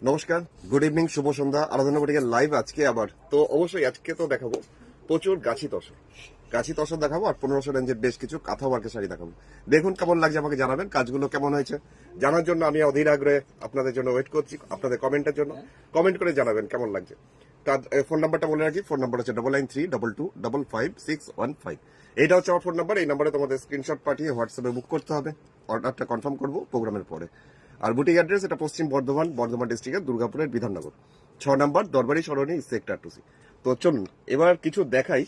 নমস্কার, good evening, শুভ সন্ধ্যা। আরাধনা বুটিকের live আজকে আবার। তো অবশ্যই আজকে তো দেখাবো প্রচুর গাছি তসর দেখাবো, আর 1500 রেঞ্জের বেশ কিছু কাঁথা ওয়ার্কের শাড়ি দেখাবো। দেখুন কেমন লাগছে, আমাকে জানাবেন। কাজগুলো কেমন হয়েছে জানার জন্য আমি অধীর আগ্রহে আপনাদের জন্য ওয়েট করছি, আপনাদের কমেন্টের জন্য। কমেন্ট করে জানাবেন কেমন লাগছে। তার ফোন নাম্বারটা বলে রাখি, ফোন নাম্বার হচ্ছে 9932255615। এইটা হচ্ছে আমার ফোন নাম্বার। এই নাম্বারে তোমাদের স্ক্রিনশট পাঠিয়ে হোয়াটসঅ্যাপে বুক করতে হবে। অর্ডারটা কনফার্ম করবো প্রোগ্রামের পরে। আর বুটিক অ্যাড্রেস এটা পশ্চিম বর্ধমান ডিস্ট্রিক্টের দুর্গাপুরের বিধাননগর 6 নম্বর দরবারি সরণি সেক্টর 2C। তো চলুন এবার কিছু দেখাই,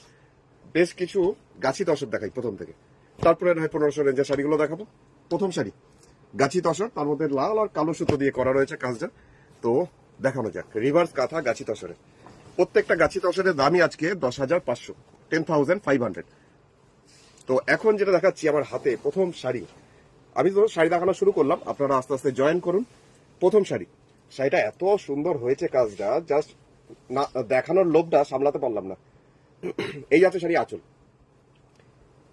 বেশ কিছু গাছি তসর দেখাই প্রথম থেকে, তারপরে নয় 1500 রেঞ্জের শাড়িগুলো দেখাবো। প্রথম শাড়ি গাছি তসর, তার মধ্যে লাল আর কালো সুতো দিয়ে করা রয়েছে কাজটা। তো দেখানো যাক রিভার্স কাঁথা গাছি তসরে। প্রত্যেকটা গাছি তসরের দামই আজকে 10,500, 10,500। তো এখন যেটা দেখাচ্ছি আমার হাতে প্রথম শাড়ি, আমি তো শাড়ি দেখানো শুরু করলাম, আপনারা আস্তে আস্তে জয়েন করুন। প্রথম শাড়িটা এত সুন্দর হয়েছে কাজটা, জাস্ট না দেখানোর লোভটা সামলাতে পারলাম না। এই যাচ্ছে শাড়ি আঁচল,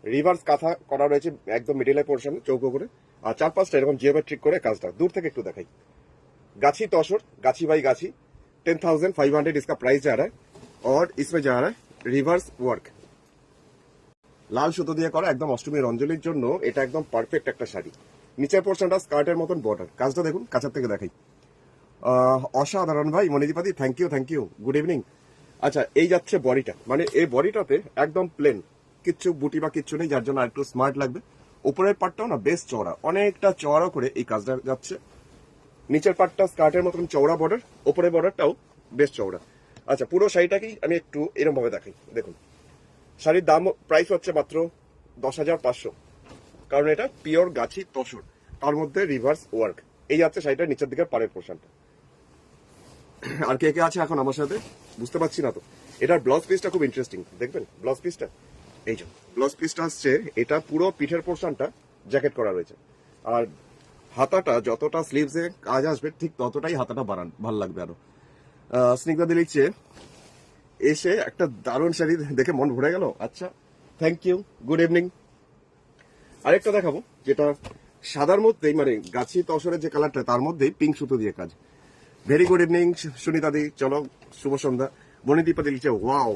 রিভার্স কাঁথা করা রয়েছে একদম মিডিলের পোর্শনে চৌকো করে, আর 4-5টা এরকম জিওমেট্রিক করে কাজটা। দূর থেকে একটু দেখাই। गाछी तौसर, गाछी बाई गाछी, 10,500 इसका प्राइस जा रहा है। और इसमें जा रहा है रिवर्स वर्क, লাল সুতো দিয়ে করা, একদম অষ্টমীর অঞ্জলির জন্য এটা একদম পারফেক্ট একটা শাড়ি। নিচের পোর্শনটা স্কার্টের মতন বর্ডার, কাজটা দেখুন, কাছার থেকে দেখাই। অসাধারণ ভাই মনিদীপাদি, থ্যাংক ইউ, গুড ইভিনিং। আচ্ছা, এই যাচ্ছে বডিটা, মানে এই বডিটাতে একদম প্লেন, কিচ্ছু বুটি বা কিচ্ছু নেই, যার জন্য একটু স্মার্ট লাগবে। উপরের পার্টটাও না বেশ চওড়া, অনেকটা চওড়া করে এই কাজটা যাচ্ছে। নিচের পার্টটা স্কার্টের মতন চওড়া বর্ডার, উপরের বর্ডারটাও বেশ চওড়া। আচ্ছা, পুরো শাড়িটাকেই আমি একটু এরকম ভাবে দেখাই। দেখুন শাড়ির দাম প্রাইস হচ্ছে মাত্র 10,500, কারণ এটা পিওর গাছি তসর, তার মধ্যে রিভার্স ওয়ার্ক। এই যাচ্ছে শাড়িটার নিচের দিকে পাড়ের পোর্শনটা। আর কে কে আছে এখন আমার সাথে বুঝতে পারছি না তো। এটার ব্লাউজ পিসটা খুব ইন্টারেস্টিং, দেখবেন ব্লাউজ পিসটা। এই যে ব্লাউজ পিসটা আসছে, এটা পুরো পিঠের পোর্শনটা জ্যাকেট করা রয়েছে, আর হাতাটা যতটা স্লিভসে কাজ আসবে ঠিক ততটাই হাতাটা বাড়ান, ভাল লাগবে আরো। স্নিগ্ধা দিলিচ্ছে এসে একটা দারুণ শাড়ি দেখে মন ভরে গেল। আচ্ছা, থ্যাংক ইউ, গুড ইভিনিং। আরেকটা দেখাবো যেটা সাদার মধ্যেই, মানে গাছি তসরের যে কালারটা তার মধ্যেই পিঙ্ক সুতো দিয়ে কাজ। ভেরি গুড ইভিনিং সুনিতাদি, চলো শুভ সন্ধ্যা। বনিদীপা দিলিচ্ছে ওয়াও,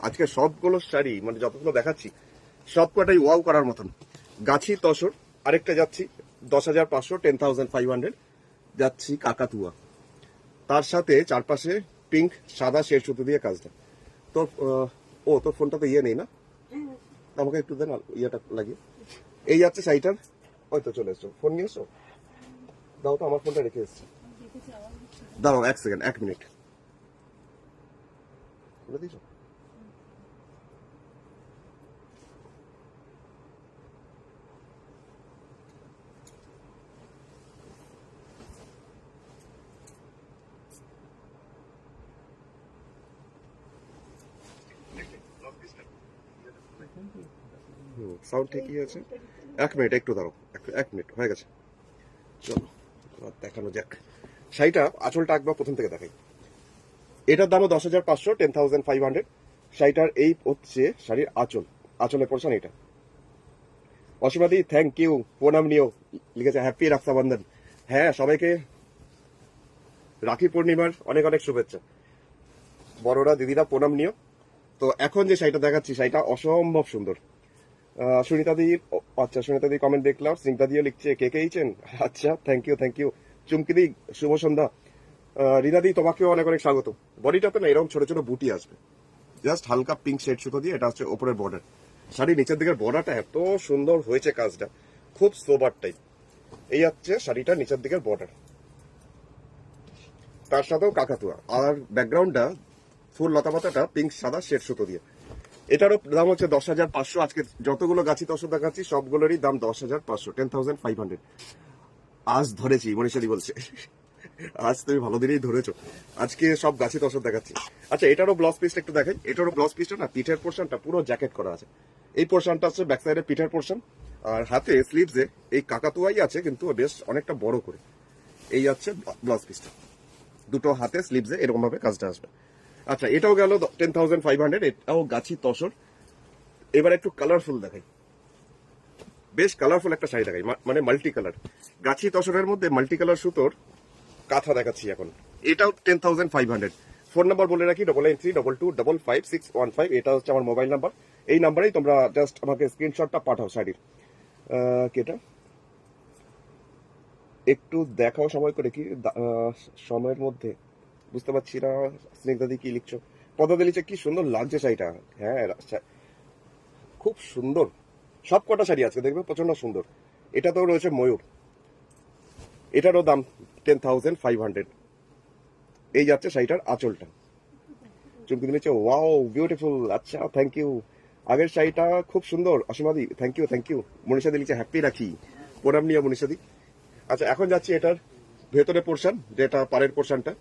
আজকে সবগুলো শাড়ি মানে যতগুলো দেখাচ্ছি সব কটাই ওয়াও করার মতন। গাছি তসর। আরেকটা যাচ্ছি 10,500, 10,500 যাচ্ছি কাকাতুয়া, তার সাথে চারপাশে পিঙ্ক সাদা শেড সুতো দিয়ে কাজটা। তো ও তোর ফোনটা তো ইয়ে নেই না, আমাকে একটু দেন ইয়েটা লাগিয়ে। এই যাচ্ছে শাড়িটার, ওই তো চলে এসছো, ফোন নিয়ে এসছো, দাও তো, আমার ফোনটা রেখে এসছি। দাঁড়াও 1 সেকেন্ড, 1 মিনিট। বলে দিয়েছো? সাউন্ড ঠিকই আছে। 1 মিনিট একটু দাঁড়াও, 1 মিনিট হয়ে গেছে। চলো এবার দেখানো যাক শাড়িটা। আঁচলটা একবার প্রথম থেকে দেখাই। এটার দামও 10,500, 10,500। শাড়িটার এই হচ্ছে শাড়ির আঁচল, আঁচলের পোর্শন এটা। অসীমাদি থ্যাংক ইউ, প্রণাম নিও, লিখেছে হ্যাপি রক্ষাবন্ধন। হ্যাঁ, সবাইকে রাখি পূর্ণিমার অনেক অনেক শুভেচ্ছা। বড়রা দিদিরা প্রণাম নিও। তো এখন যে শাড়িটা দেখাচ্ছি শাড়িটা অসম্ভব সুন্দর। সুনিতাদি, আচ্ছা সুনিতাদি কমেন্ট দেখলাম, স্নিগ্ধা দিও লিখছে কে কে এইছেন। আচ্ছা, থ্যাংক ইউ। চুমকিদি শুভ সন্ধ্যা। রিনাদি তোমাকেও অনেক অনেক স্বাগত। বডিটাতে না এরকম ছোট ছোট বুটি আসবে, জাস্ট হালকা পিঙ্ক শেড সুতো দিয়ে, এটা হচ্ছে ওপরের বর্ডার। শাড়ির নিচের দিকের বর্ডারটা এত সুন্দর হয়েছে কাজটা, খুব সোবার টাইপ। এই হচ্ছে শাড়িটার নিচের দিকের বর্ডার, তার সাথেও কাকাতুয়া, আর ব্যাকগ্রাউন্ডটা ফুল লতাপাতাটা পিঙ্ক সাদা শেড সুতো দিয়ে। এটারও দাম হচ্ছে 10,500। আজকে যতগুলো গাছি তসর দেখাচ্ছি সবগুলোরই দাম 10,500, 10,500। আজ ধরেছি, মনীষাদি বলছে আজ তুমি ভালো দিনেই ধরেছো, আজকে সব গাছি তসর দেখাচ্ছি। আচ্ছা, এটারও ব্লাউজ পিসটা একটু দেখাই। এটারও ব্লাউজ পিসটা না পিঠের পোর্শনটা পুরো জ্যাকেট করা আছে। এই পোর্শনটা হচ্ছে ব্যাক সাইডের পিঠের পোর্শন, আর হাতে স্লিভসে এই কাকাতুয়াই আছে, কিন্তু বেশ অনেকটা বড় করে। এই হচ্ছে ব্লাউজ পিসটা, দুটো হাতে স্লিভসে এরকম ভাবে কাজটা আসবে। আচ্ছা, এটাও গেল 10,500, এটাও গাছি তসর। এবার একটু কালারফুল দেখাই, বেশ কালারফুল একটা শাড়ি দেখাই, মানে মাল্টি কালার। গাছি তসরের মধ্যে মাল্টি কালার সুতোর কাঁথা দেখাচ্ছি এখন। এটাও 10,500। ফোন নাম্বার বলে রাখি 993222555615। এটা হচ্ছে আমার মোবাইল নাম্বার। এই নাম্বারেই তোমরা জাস্ট আমাকে স্ক্রিনশটটা পাঠাও শাড়ির। কেটা একটু দেখাও সময় করে কি সময়ের মধ্যে বুঝতে পারছি না। স্নিগ্ধাদি কি লিখছো? পদাদি লিখছে কি সুন্দর লাগছে শাড়িটা। হ্যাঁ খুব সুন্দর, সব কটা শাড়ি আছে দেখবে প্রচন্ড সুন্দর। এটা তো রয়েছে ময়ূর, এটারও দাম 10,500। এই যাচ্ছে শাড়িটার আঁচলটা। চুমকি দিচ্ছে ওয়াও বিউটিফুল। আচ্ছা থ্যাংক ইউ। আগের শাড়িটা খুব সুন্দর অসীমাদি, থ্যাংক ইউ থ্যাংক ইউ। মনীষাদি লিখছে হ্যাপি রাখি, প্রণাম নিয়ে মনীষাদি। আচ্ছা এখন যাচ্ছি এটার ভেতরে পোর্শন, যেটা পাড়ের পোর্শনটা।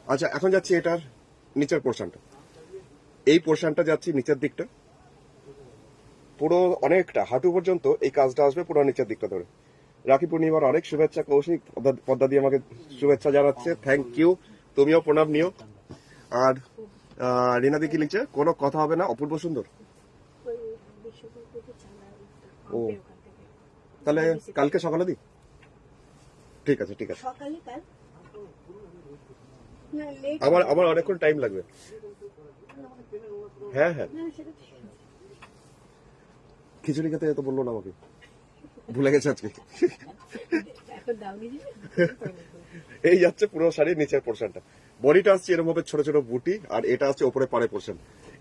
আচ্ছা এখন যাচ্ছি এটার নিচের পোর্শনটা। এই পোর্শনটা যাচ্ছি নিচের দিকটা, পুরো অনেকটা হাঁটু পর্যন্ত এই কাজটা আসবে পুরো নিচের দিকটা ধরে। রাখি পূর্ণিমার অনেক শুভেচ্ছা কৌশিক, পদ্মা দিয়ে আমাকে শুভেচ্ছা জানাচ্ছে, থ্যাংক ইউ। তুমিও প্রণাম নিও। আর রিনাদি কি লিখছে? কোনো কথা হবে না, অপূর্ব সুন্দর। ও তাহলে কালকে সকালে দি। ঠিক আছে ঠিক আছে। আমার আমার অনেকক্ষণ টাইম লাগবে। হ্যাঁ হ্যাঁ, খিচুড়ি খেতে তো বললো না আমাকে, ভুলে গেছে আজকে। এই যাচ্ছে পুরো শাড়ির নিচের পোর্শনটা। বডিটা আসছে এরকম ভাবে ছোট ছোট বুটি, আর এটা হচ্ছে ওপরে পাড়ে পোর্শন।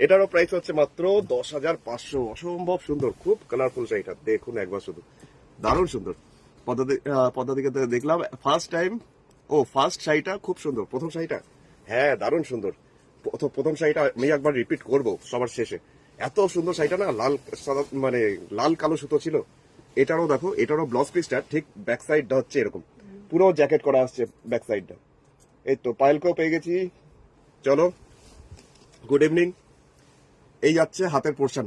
এটারও প্রাইস হচ্ছে মাত্র 10,500। অসম্ভব সুন্দর, খুব কালারফুল শাড়িটা দেখুন একবার শুধু, দারুণ সুন্দর। পদ্মাদিকে দেখলাম ফার্স্ট টাইম। ও ফার্স্ট শাড়িটা খুব সুন্দর, প্রথম শাড়িটা হ্যাঁ দারুণ সুন্দর। প্রথম শাড়িটা আমি একবার রিপিট করব সবার শেষে। এত সুন্দর শাড়িটা না, লাল মানে লাল কালো সুতো ছিল। এটারও দেখো, এটারও ব্লাউজ পিসটা ঠিক ব্যাক সাইডটা হচ্ছে এরকম, পুরো জ্যাকেট করা আসছে ব্যাক সাইডটা। এই তো পায়েলকেও পেয়ে গেছি, চলো গুড ইভিনিং। এই যাচ্ছে হাতের পোর্শন।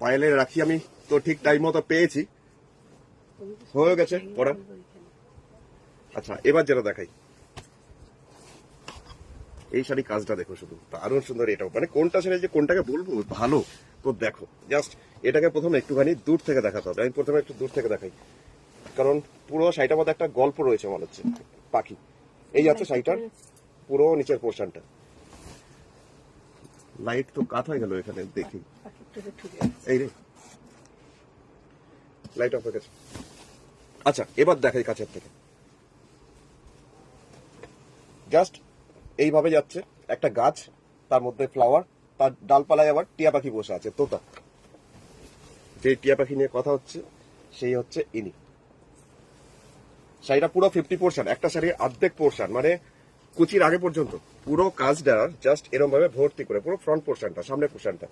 পায়েলের রাখি আমি তো ঠিক টাইম মতো পেয়েছি, হয়ে গেছে পড়া। আচ্ছা এবার যেটা দেখাই, এই শাড়ি কাজটা দেখো শুধু, দারুণ সুন্দর। এটাও মানে কোনটা শাড়ি যে কোনটাকে বলবো ভালো, তো দেখো জাস্ট এটাকে প্রথমে একটুখানি দূর থেকে দেখাতে হবে। আমি প্রথমে একটু দূর থেকে দেখাই, কারণ পুরো শাড়িটার মধ্যে একটা গল্প রয়েছে মনে হচ্ছে, পাখি। এই যাচ্ছে শাড়িটার পুরো নিচের পোর্শনটা। লাইট তো কাট হয়ে গেল এখানে দেখি, এই রে লাইট অফ হয়ে গেছে। আচ্ছা এবার দেখাই কাছের থেকে, জাস্ট এইভাবে যাচ্ছে একটা গাছ, তার মধ্যে ফ্লাওয়ার, তার ডালপালায় আবার টিয়া পাখি বসে আছে, তোতা। যে টিয়া পাখি নিয়ে কথা হচ্ছে সেই হচ্ছে ইনি। শাড়িটা পুরো 50%, একটা শাড়ির অর্ধেক পোর্শন মানে কুচির আগে পর্যন্ত পুরো কাজটা জাস্ট এরকম ভাবে ভর্তি করে, পুরো ফ্রন্ট পোর্শনটা, সামনের পোর্শনটা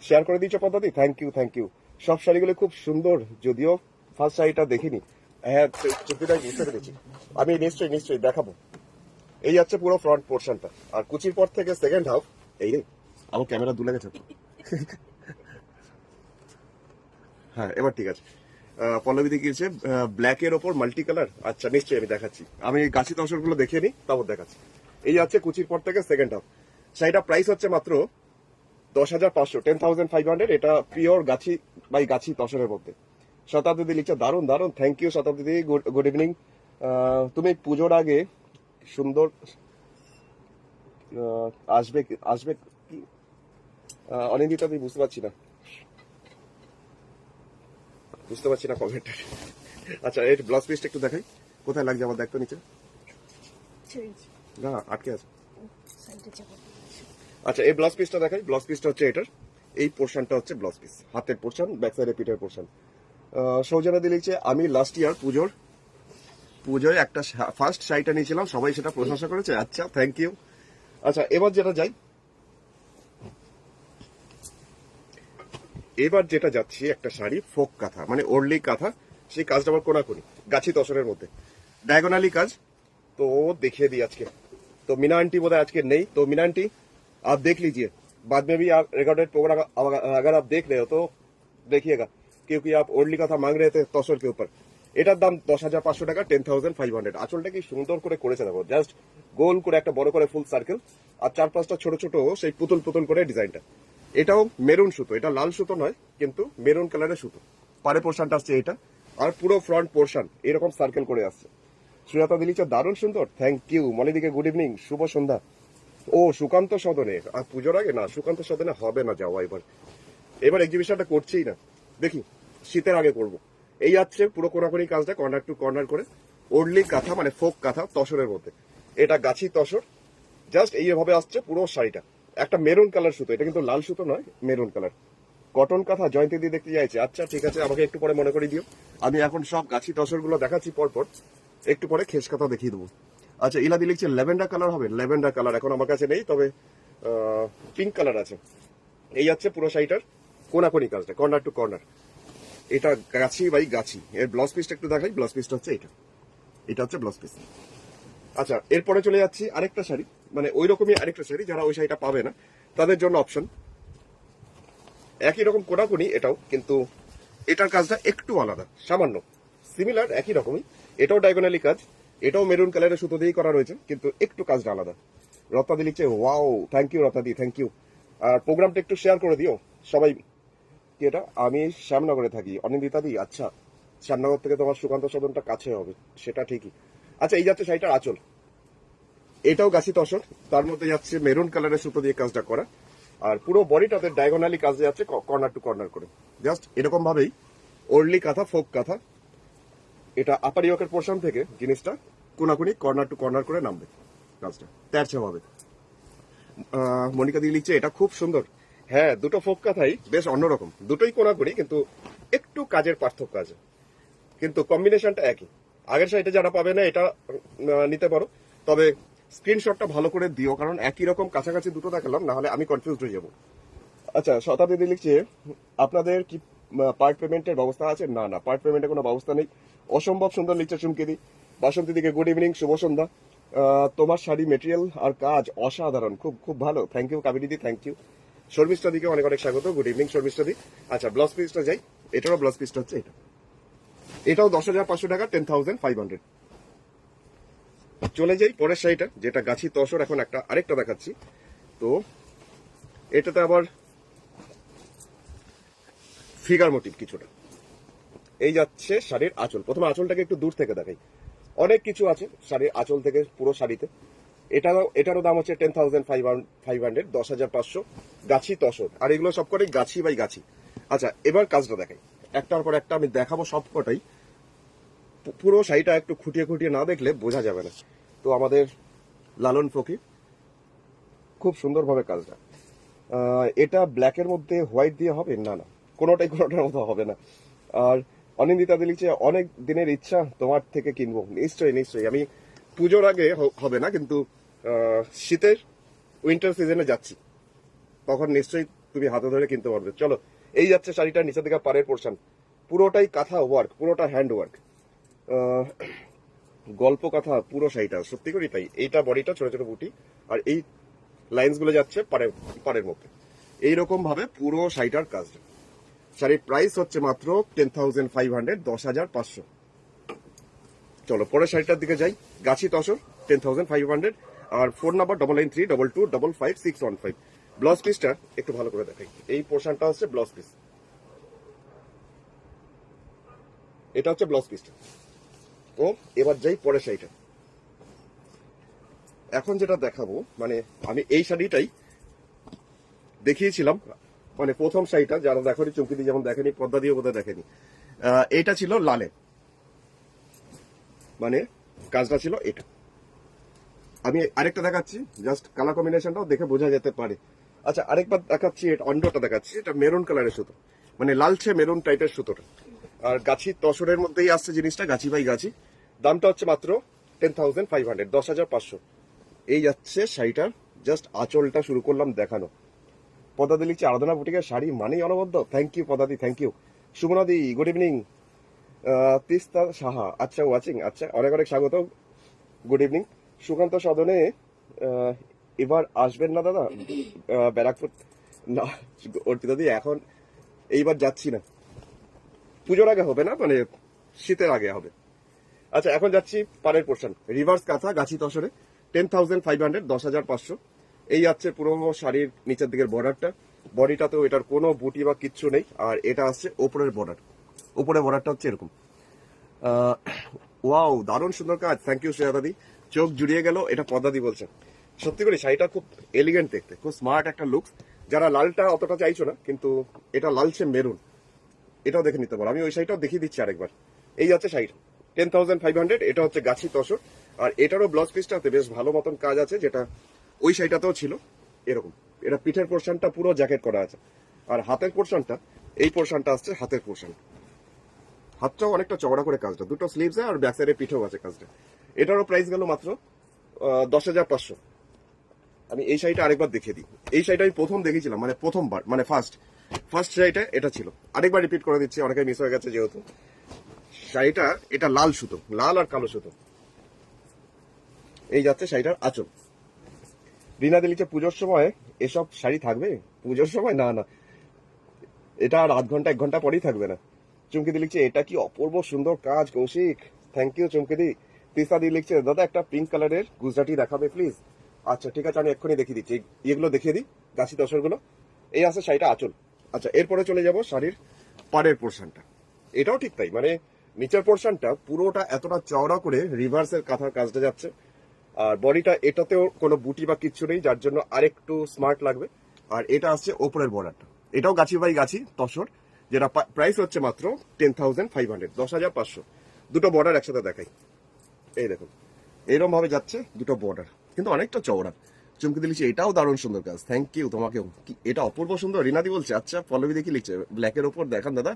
শেয়ার করে দিচ্ছ পদ্ধতি, থ্যাংক ইউ থ্যাংক ইউ। সব শাড়িগুলো খুব সুন্দর, যদিও ফার্স্ট শাড়িটা দেখিনি। হ্যাঁ চুক্তিটাই বুঝতে পেরেছি আমি, নিশ্চয়ই নিশ্চয়ই দেখাবো। এই যাচ্ছে পুরো ফ্রন্ট পোর্শনটা, আর কুচির পর থেকে সেকেন্ড হাফ। এই রে আমার ক্যামেরা দুলে গেছে। হ্যাঁ এবার ঠিক আছে। পল্লবী দেখিয়েছে ব্ল্যাক এর ওপর মাল্টি কালার। আচ্ছা নিশ্চয়ই আমি দেখাচ্ছি, আমি গাছি তসর গুলো দেখে নিই তারপর দেখাচ্ছি। এই যাচ্ছে কুচির পর থেকে সেকেন্ড হাফ। শাড়িটা প্রাইস হচ্ছে মাত্র 10,500, 10,500। এটা পিওর গাছি বাই গাছি তসরের মধ্যে। শতাব্দী লিখছে দারুণ দারুণ, thank you Shatabdi, good evening. তুমি পুজোর আগে সুন্দর আসবে আসবে কি অনিন্দিতা, আমি বুঝতে পারছি না কমেন্টটা। আচ্ছা এই ব্লাউজ পিসটা একটু দেখাই, কোথায় লাগছে আমার দেখতো নিচে, না আটকে আছে। আচ্ছা এই ব্লাউজ পিসটা দেখাই। ব্লাউজ পিসটা হচ্ছে এটার এই পোর্শনটা হচ্ছে ব্লাউজ পিস, হাতের পোর্শন, ব্যাক সাইডে পিঠের পোর্শন। সৌজন্য দিয়ে লিখছে আমি লাস্ট ইয়ার পুজোয় একটা ফার্স্ট শাড়িটা নিয়েছিলাম, সবাই সেটা প্রশংসা করেছে। আচ্ছা থ্যাংক ইউ। আচ্ছা এবার যেটা যাই, এবার যেটা যাচ্ছি একটা শাড়ি ফোক কাঁথা মানে ওরলি কাঁথা, সেই কাজটা আবার কোনাকুনি গাছি তসরের মধ্যে ডায়াগোনালি কাজ। তো देखिए दी আজকে तो मीना आंटी बोला आज के नहीं, तो मीना आंटी आप देख लीजिए, बाद में भी आप रिकॉर्डेड प्रोग्राम अगर आप देख रहे हो तो देखिएगा, क्योंकि आप ओरली का था मांग रहे थे तसर के ऊपर। এটার দাম 10,500 টাকা, 10,500। আঁচলটা কি সুন্দর করে করেছে দেখো, জাস্ট গোল করে একটা বড় করে ফুল সার্কেল, আর চার পাঁচটা ছোট ছোট সেই পুতুল পুতুল করে ডিজাইনটা। এটাও মেরুন সুতো, এটা লাল সুতো নয় কিন্তু মেরুন কালারের সুতো। পাড়ে পোর্শনটা আসছে এটা, আর পুরো ফ্রন্ট পোর্শন এরকম সার্কেল করে আসছে। সুজাতা দিলিচ দারুণ সুন্দর, থ্যাংক ইউ। মলিদিকে গুড ইভিনিং, শুভ সন্ধ্যা। ও সুকান্ত সদনে, আর পুজোর আগে না, সুকান্ত সদনে হবে না যাওয়া এবার এক্সিবিশনটা করছেই না, দেখি শীতের আগে করব। এই যাচ্ছে পুরো কোনাকুনি কাজটা কর্নার টু কর্নার করে, ওর্লি কাঁথা মানে ফোক কাঁথা তসরের মধ্যে। এটা গাছি তসর, জাস্ট এইভাবে আসছে পুরো শাড়িটা। একটা মেরুন কালার সুতো, এটা কিন্তু লাল সুতো নয়, মেরুন কালার কটন কাঁথা। জয়ন্তী দিয়ে দেখতে চাইছে, আচ্ছা ঠিক আছে, আমাকে একটু পরে মনে করে দিও। আমি এখন সব গাছি তসর গুলো দেখাচ্ছি পরপর, একটু পরে খেস কাঁথা দেখিয়ে দেবো। আচ্ছা ইলাদি লিখছে ল্যাভেন্ডার কালার হবে, ল্যাভেন্ডার কালার এখন আমার কাছে নেই, তবে পিঙ্ক কালার আছে। এই যাচ্ছে পুরো শাড়িটার কোনাকুনি কাজটা, কর্নার টু কর্নার। এটা গাছি বাই গাছি। এর ব্লাউজ পিসটা একটু দেখাই, ব্লাউজ পিসটা হচ্ছে এটা হচ্ছে ব্লাউজ পিস। আচ্ছা এরপরে চলে যাচ্ছি আরেকটা শাড়ি, মানে ওই রকমই আরেকটা শাড়ি, যারা ওই শাড়িটা পাবে না তাদের জন্য অপশন। একই রকম কোনাকুনি এটাও, কিন্তু এটার কাজটা একটু আলাদা, সামান্য সিমিলার একই রকমই। এটাও ডায়াগোনালি কাজ, এটাও মেরুন কালারের সুতো দিয়েই করা রয়েছে, কিন্তু একটু কাজটা আলাদা। রত্নাদি লিখছে ওয়াও, থ্যাংক ইউ রত্নাদি, থ্যাংক ইউ। আর প্রোগ্রামটা একটু শেয়ার করে দিও সবাই। কি এটা? আমি শ্যামনগরে থাকি, অনিন্দিতা দি। আচ্ছা শ্যামনগর থেকে তোমার সুকান্ত সদনটা কাছে হবে, সেটা ঠিকই। আচ্ছা এই যাচ্ছে শাড়িটার আঁচল, এটাও গাছি তসর, তার মধ্যে যাচ্ছে মেরুন কালারের সুতো দিয়ে কাজটা করা। আর পুরো বডিটাতে ডায়াগোনালি কাজ যাচ্ছে কর্নার টু কর্নার করে, জাস্ট এরকম ভাবেই ওর্লি কাঁথা ফোক কাঁথা। এটা আপার ইয়কের পোর্শন থেকে জিনিসটা কোনাকুনি কর্নার টু কর্নার করে নামবে, কাজটা তেরছে হবে। মনিকা দিয়ে লিখছে এটা খুব সুন্দর। হ্যাঁ দুটো ফোক কাঁথাই বেশ অন্যরকম, দুটোই কোনাকুনি, কিন্তু একটু কাজের পার্থক্য আছে, কিন্তু কম্বিনেশনটা একই। আগের শাড়িটা যারা পাবে না এটা নিতে পারো, তবে স্ক্রিনশটটা ভালো করে দিও, কারণ একই রকম কাছাকাছি দুটো দেখালাম, না হলে আমি কনফিউজ হয়ে যাবো। আচ্ছা শতাব্দী লিখছে আপনাদের কি পার্ট পেমেন্টের ব্যবস্থা আছে? না না, পার্ট পেমেন্টের কোনো ব্যবস্থা নেই। অসম্ভব সুন্দর লিখছে চুমকিদি। বাসন্তী দিকে গুড ইভিনিং, শুভ সন্ধ্যা। তোমার শাড়ি মেটেরিয়াল আর কাজ অসাধারণ, খুব খুব ভালো, থ্যাংক ইউ কাবেরিদি, থ্যাংক ইউ। শর্মিষ্ঠা দিকে অনেক অনেক স্বাগত, গুড ইভিনিং শর্মিষ্ঠা দি। আচ্ছা ব্লাউজ পিসটা যাই, এটারও ব্লাউজ পিসটা হচ্ছে এটাও 10,500 টাকা, 10,500। চলে যাই পরের শাড়িটা, যেটা গাছি তসর। এখন আরেকটা দেখাচ্ছি, তো এটাতে আবার ফিগার মোটিভ কিছুটা। এই যাচ্ছে শাড়ির আঁচল, প্রথমে আঁচলটাকে একটু দূর থেকে দেখাই। অনেক কিছু আছে শাড়ির আঁচল থেকে পুরো শাড়িতে। এটারও দাম হচ্ছে 10,500, 10,500, গাছি তসর। আর এগুলো সবকটাই গাছি বাই গাছি। আচ্ছা এবার কাজটা দেখাই, একটার পর একটা আমি দেখাবো সবকটাই। পুরো শাড়িটা একটু খুঁটিয়ে খুঁটিয়ে না দেখলে বোঝা যাবে না। তো আমাদের লালন ফকির খুব সুন্দরভাবে কাজটা। এটা ব্ল্যাকের মধ্যে হোয়াইট দিয়ে হবে? না না, কোনোটার মতো হবে না। আর অনিন্দিতা লিখছে অনেক দিনের ইচ্ছা তোমার থেকে কিনবো। নিশ্চয়ই নিশ্চয়ই, আমি পুজোর আগে হবে না, কিন্তু শীতের উইন্টার সিজনে যাচ্ছি, তখন নিশ্চয়ই তুমি হাতে ধরে কিনতে পারবে। চলো এই যাচ্ছে শাড়িটার নিচে থেকে পাড়ের পোর্শন, পুরোটাই কাঁথা ওয়ার্ক, পুরোটা হ্যান্ড ওয়ার্ক, গল্প কথা পুরো শাড়িটা, সত্যি করি তাই। এইটা বডিটা ছোট ছোট বুটি, আর এই লাইন্স গুলো যাচ্ছে পাড়ের মধ্যে। এইরকম ভাবে পুরো শাড়িটার কাজটা। শাড়ির প্রাইস হচ্ছে মাত্র 10,500, 10,500। চলো পরের শাড়িটার দিকে যাই, গাছি তসর, 10,500। আর ফোন নাম্বার 993222555615। ব্লাউজ পিসটা একটু ভালো করে দেখাই, এই পোর্শনটা হচ্ছে ব্লাউজ পিস, এটা হচ্ছে ব্লাউজ পিসটা। তো এবার যাই পরের শাড়িটা। এখন যেটা দেখাবো, মানে আমি এই শাড়িটাই দেখিয়েছিলাম, মানে প্রথম শাড়িটা, যারা দেখেনি, চুমকিদি যেমন দেখেনি, পদ্মা দিয়ে বোধহয় দেখেনি। এটা ছিল লালে, মানে কাজটা ছিল এটা। আমি আরেকটা দেখাচ্ছি, জাস্ট কালার কম্বিনেশনটাও দেখে বোঝা যেতে পারে। আচ্ছা আরেকবার দেখাচ্ছি, অন্যটা দেখাচ্ছি, এটা মেরুন কালারের সুতো, মানে লালচে মেরুন টাইপের সুতোটা। আর গাছি তসরের মধ্যেই আসছে জিনিসটা, গাছি বাই গাছি। দামটা হচ্ছে মাত্র 10,500, 10,500। এই যাচ্ছে শাড়িটার জাস্ট আঁচলটা শুরু করলাম দেখানো। পদাদি লিখছে আরাধনা বুটিকের শাড়ি মানেই অনবদ্য, থ্যাংক ইউ পদাদি, থ্যাংক ইউ। সুমনাদি গুড ইভিনিং। তিস্তা সাহা, আচ্ছা ওয়াচিং, আচ্ছা অনেক অনেক স্বাগত, গুড ইভিনিং। সুকান্ত সদনে এবার আসবেন না দাদা? ব্যারাকপুর না অর্পিতাদি, এখন এইবার যাচ্ছি না, পুজোর আগে হবে না, মানে শীতের আগে হবে। আচ্ছা এখন যাচ্ছি পাড়ের পোর্শন, রিভার্স কাঁথা গাছি তসরে, 10,500, 10,500। এই যাচ্ছে পুরো শাড়ির নিচের দিকের বর্ডারটা, বডিটাতেও এটার কোনো বুটি বা কিচ্ছু নেই। আর এটা আসছে ওপরের বর্ডার, ওপরের বর্ডারটা হচ্ছে এরকম, ওয়াও, দারুণ সুন্দর কাজ, থ্যাংক ইউ শ্রেয়া দাদি। চোখ জুড়িয়ে গেল, এটা পদ্মাদি বলছেন। সত্যি করে শাড়িটা খুব এলিগেন্ট দেখতে, খুব স্মার্ট একটা লুক। যারা লালটা অতটা চাইছো না, কিন্তু এটা লালচে মেরুন, এটাও দেখে নিতে পারো। আমি ওই শাড়িটাও দেখিয়ে দিচ্ছি আরেকবার। এই হচ্ছে শাড়িটা 10,500, এটা হচ্ছে গাছি তসর। আর এটারও ব্লাউজ পিসটাতে বেশ ভালো মতন কাজ আছে, যেটা ওই শাড়িটাতেও ছিল এরকম। এটা পিঠের পোর্শনটা পুরো জ্যাকেট করা আছে, আর হাতের পোর্শনটা, এই পোর্শনটা আসছে হাতের পোর্শন। হাতটাও অনেকটা চওড়া করে কাজটা, দুটো স্লিভস আর ব্যাক সাইডে পিঠেও আছে কাজটা। এটারও প্রাইস গেল মাত্র 10,500। আমি এই শাড়িটা আরেকবার দেখিয়ে দিই। এই শাড়িটা আমি প্রথম দেখেছিলাম, মানে প্রথমবার, মানে ফার্স্ট শাড়িটা এটা ছিল। আরেকবার রিপিট করে দিচ্ছি, অনেকে মিস হয়ে গেছে যেহেতু। শাড়িটা এটা লাল সুতো, লাল আর কালো সুতো। এই যাচ্ছে শাড়িটার আঁচল। রিনা দিলিকে পুজোর সময় এসব শাড়ি থাকবে? পুজোর সময় না না, এটা আর আধ ঘন্টা 1 ঘন্টা পরেই থাকবে না। চুমকি দি লিখছে এটা কি অপূর্ব সুন্দর কাজ কৌশিক, থ্যাংক ইউ চুমকি দি। তিস্তা দি লিখছে দাদা একটা পিঙ্ক কালারের গুজরাটি দেখাবে প্লিজ। আচ্ছা ঠিক আছে, আমি এক্ষুনি দেখিয়ে দিচ্ছি। এগুলো দেখিয়ে দিই, গাছি তসরগুলো। এই আছে শাড়িটা আঁচল। আচ্ছা, এরপরে চলে যাব শাড়ির পাড়ের পোর্শনটা। এটাও ঠিক তাই, মানে নিচের পোর্শনটা পুরোটা এতটা চওড়া করে রিভার্সের কাঁথার কাজটা যাচ্ছে। আর বডিটা এটাতেও কোনো বুটি বা কিচ্ছু নেই, যার জন্য আরেকটু স্মার্ট লাগবে। আর এটা আসছে ওপরের বর্ডারটা, এটাও গাছি বাই গাছি তসর, যেটা প্রাইস হচ্ছে মাত্র 10,500, 10,500। দুটো বর্ডার একসাথে দেখাই, এই দেখুন এরকম ভাবে যাচ্ছে দুটো বর্ডার, কিন্তু অনেকটা চওড়া। চুমকি দিলিছে এটাও দারুণ সুন্দর কাজ, থ্যাংক ইউ তোমাকেও। এটা অপূর্ব সুন্দর, রিনাদি বলছে। আচ্ছা, পল্লবী দেখি লিখছে ব্ল্যাকের ওপর দেখান দাদা,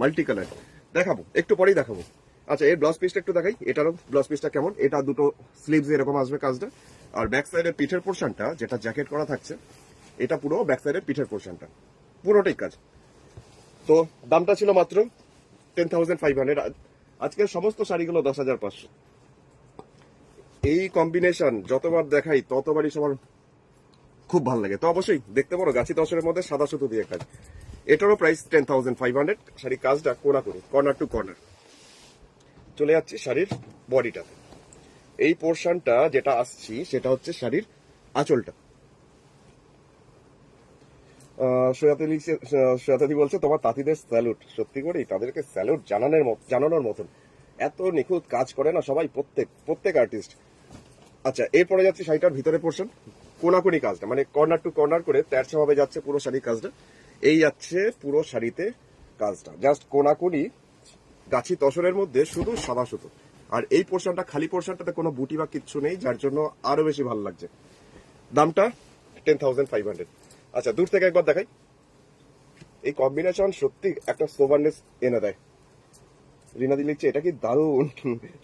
মাল্টি কালার। দেখাবো, একটু পরেই দেখাবো। আচ্ছা, এর ব্লাউজ পিসটা একটু দেখাই। এটারও ব্লাউজ পিসটা কেমন, এটা দুটো স্লিভস এরকম আসবে কাজটা। আর ব্যাক সাইডের পিঠের পোর্শনটা যেটা জ্যাকেট করা থাকছে, এটা পুরো ব্যাক সাইডের পিঠের পোর্শনটা পুরোটাই কাজ। তো দামটা ছিল মাত্র 10,500। আজকের সমস্ত শাড়িগুলো 10,500। এই কম্বিনেশন যতবার দেখাই ততবারই সবার খুব ভালো লাগে। তো অবশ্যই দেখতে পারো, গাছি তসরের মধ্যে সাদা সুতো দিয়ে কাজ। এটারও প্রাইস 10,500। শাড়ির কাজটা কোনা করে, কর্নার টু কর্নার। চলে যাচ্ছি শাড়ির বডিটাতে। এই পোর্শনটা যেটা আসছি সেটা হচ্ছে শাড়ির আঁচলটা। শ্রেয়াদি বলছে তোমার তাঁতিদের স্যালুট। সত্যি করেই তাদেরকে স্যালুট জানানোর মতন, এত নিখুঁত কাজ করে না সবাই, প্রত্যেক আর্টিস্ট। আচ্ছা, এরপরে যাচ্ছে শাড়িটার ভিতরে পোর্শন, কোনাকুনি কাজটা, মানে কর্নার টু কর্নার করে তেরছা ভাবে যাচ্ছে পুরো শাড়ির কাজটা। এই যাচ্ছে পুরো শাড়িতে কাজটা, জাস্ট কোনাকুনি গাছি তসরের মধ্যে শুধু সাদা সুতো। আর এই পোর্শনটা, খালি পোর্শনটাতে কোনো বুটি বা কিচ্ছু নেই, যার জন্য আরো বেশি ভালো লাগছে। দামটা 10,500। আচ্ছা, দূর থেকে একবার দেখাই। এই কম্বিনেশন সত্যি একটা সোভারনেস এনে দেয়। রিনাদি লিখছে এটা কি দারুণ,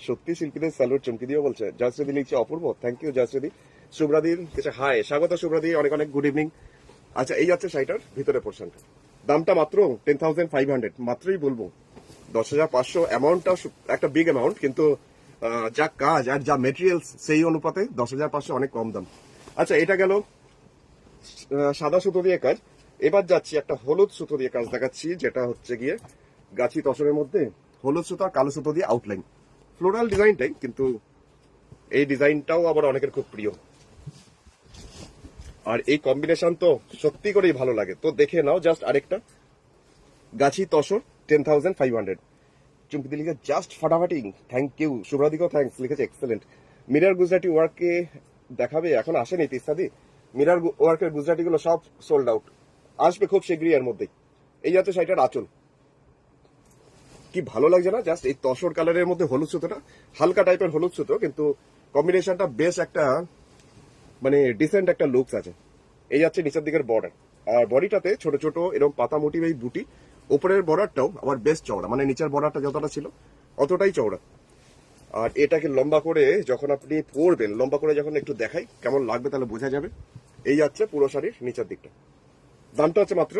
সত্যি শিল্পীদের স্যালুট। চমকি দিয়েও বলছে। জয়শ্রী লিখছে অপূর্ব, থ্যাংক ইউ জয়শ্রী। শুভ্রাদির কিছু হাই, স্বাগত শুভ্রাদি, অনেক অনেক গুড ইভিনিং। আচ্ছা, এই যাচ্ছে শাড়িটার ভিতরে পোর্শনটা। দামটা মাত্র 10,500, মাত্রই বলবো 10,500। অ্যামাউন্টটা একটা বিগ অ্যামাউন্ট, কিন্তু যা কাজ আর যা মেটেরিয়ালস সেই অনুপাতে 10,500 অনেক কম দাম। আচ্ছা, এটা গেল সাদা সুতো দিয়ে কাজ। এবার যাচ্ছি একটা হলুদ সুতো দিয়ে কাজ দেখাচ্ছি, যেটা হচ্ছে গিয়ে গাছি তসরের মধ্যে হলুদ সুতো আর কালো সুতো দিয়ে আউটলাইন, ফ্লোরাল ডিজাইনটাই, কিন্তু এই ডিজাইনটাও আবার অনেকের খুব প্রিয়। আর এই কম্বিনেশন তো সত্যি করেই ভালো লাগে। তো দেখে নাও জাস্ট আরেকটা গাছি তসর 10,500। চুমকি দি লিখে জাস্ট ফাটাফাটি, থ্যাংক ইউ। শুভ্রাদিকেও থ্যাংকস, লিখেছে এক্সেলেন্ট। মিরার গুজরাটি ওয়ার্কে দেখাবে, এখন আসেনি তিস্তাদি। মিরার ওয়ার্কের গুজরাটিগুলো সব সোল্ড আউট, আসবে খুব শীঘ্রই এর মধ্যেই। এই যাচ্ছে শাড়িটার আঁচল, কি ভালো লাগছে না? জাস্ট এই তসর কালারের মধ্যে হলুদ সুতোটা, হালকা টাইপের হলুদ সুতো, কিন্তু কম্বিনেশনটা বেশ একটা মানে ডিসেন্ট একটা লুকস আছে। এই যাচ্ছে নিচের দিকের বর্ডার, আর বডিটাতে ছোট ছোট এরকম পাতা মোটিভ এই বুটি। উপরের বর্ডারটাও আবার বেশ চওড়া, মানে নিচের বর্ডারটা যতটা ছিল অতটাই চওড়া। আর এটাকে লম্বা করে যখন আপনি পরবেন, লম্বা করে যখন একটু দেখাই কেমন লাগবে তাহলে বোঝা যাবে। এই যাচ্ছে পুরো শাড়ির নিচের দিকটা। দামটা হচ্ছে মাত্র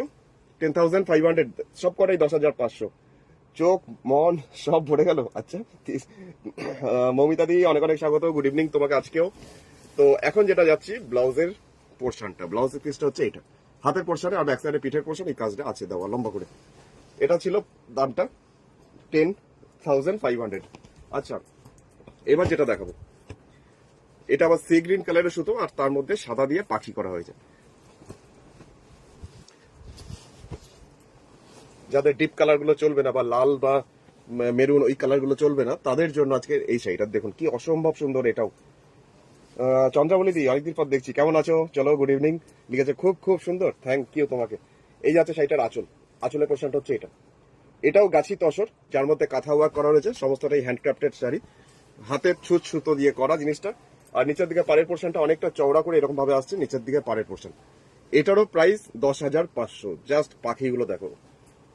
10,500, সব কটাই 10,500। চোখ মন সব ভরে গেল। আচ্ছা, মমিতা দি অনেক অনেক স্বাগত, গুড ইভিনিং তোমাকে আজকেও। তো এখন যেটা যাচ্ছি ব্লাউজের পোর্শনটা, ব্লাউজের পিসটা হচ্ছে এটা হাতের পোর্শনে, আর ব্যাক সাইডে পিঠের পোর্শন। এই কাজটা আছে দেওয়া লম্বা করে। এটা ছিল দামটা 10,500। আচ্ছা, এবার যেটা দেখাবো, এটা আবার সি গ্রিন কালারের সুতো, আর তার মধ্যে সাদা দিয়ে পাখি করা হয়েছে। যাদের ডিপ কালার গুলো চলবে না, বা লাল বা মেরুন ওই কালার গুলো চলবে না, তাদের জন্য আজকে এই শাড়িটা দেখুন কি অসম্ভব সুন্দর। এটাও চন্দ্রাবলী দি অনেকদিন পর দেখছি, কেমন আছো? চলো, গুড ইভিনিং লিখেছে, খুব খুব সুন্দর, থ্যাংক ইউ তোমাকে। এই যাচ্ছে শাড়িটার আঁচল, আঁচলের পোর্শনটা হচ্ছে এটা। এটাও গাছি তসর, যার মধ্যে কাঁথা ওয়ার্ক করা রয়েছে, সমস্তটাই হ্যান্ডক্রাফটেড শাড়ি, হাতের ছুঁচ সুতো দিয়ে করা জিনিসটা। আর নিচের দিকে পাড়ের পোর্শনটা অনেকটা চওড়া করে এরকম ভাবে আসছে, নিচের দিকে পাড়ের পোর্শন। এটারও প্রাইস 10,500। জাস্ট পাখিগুলো দেখো,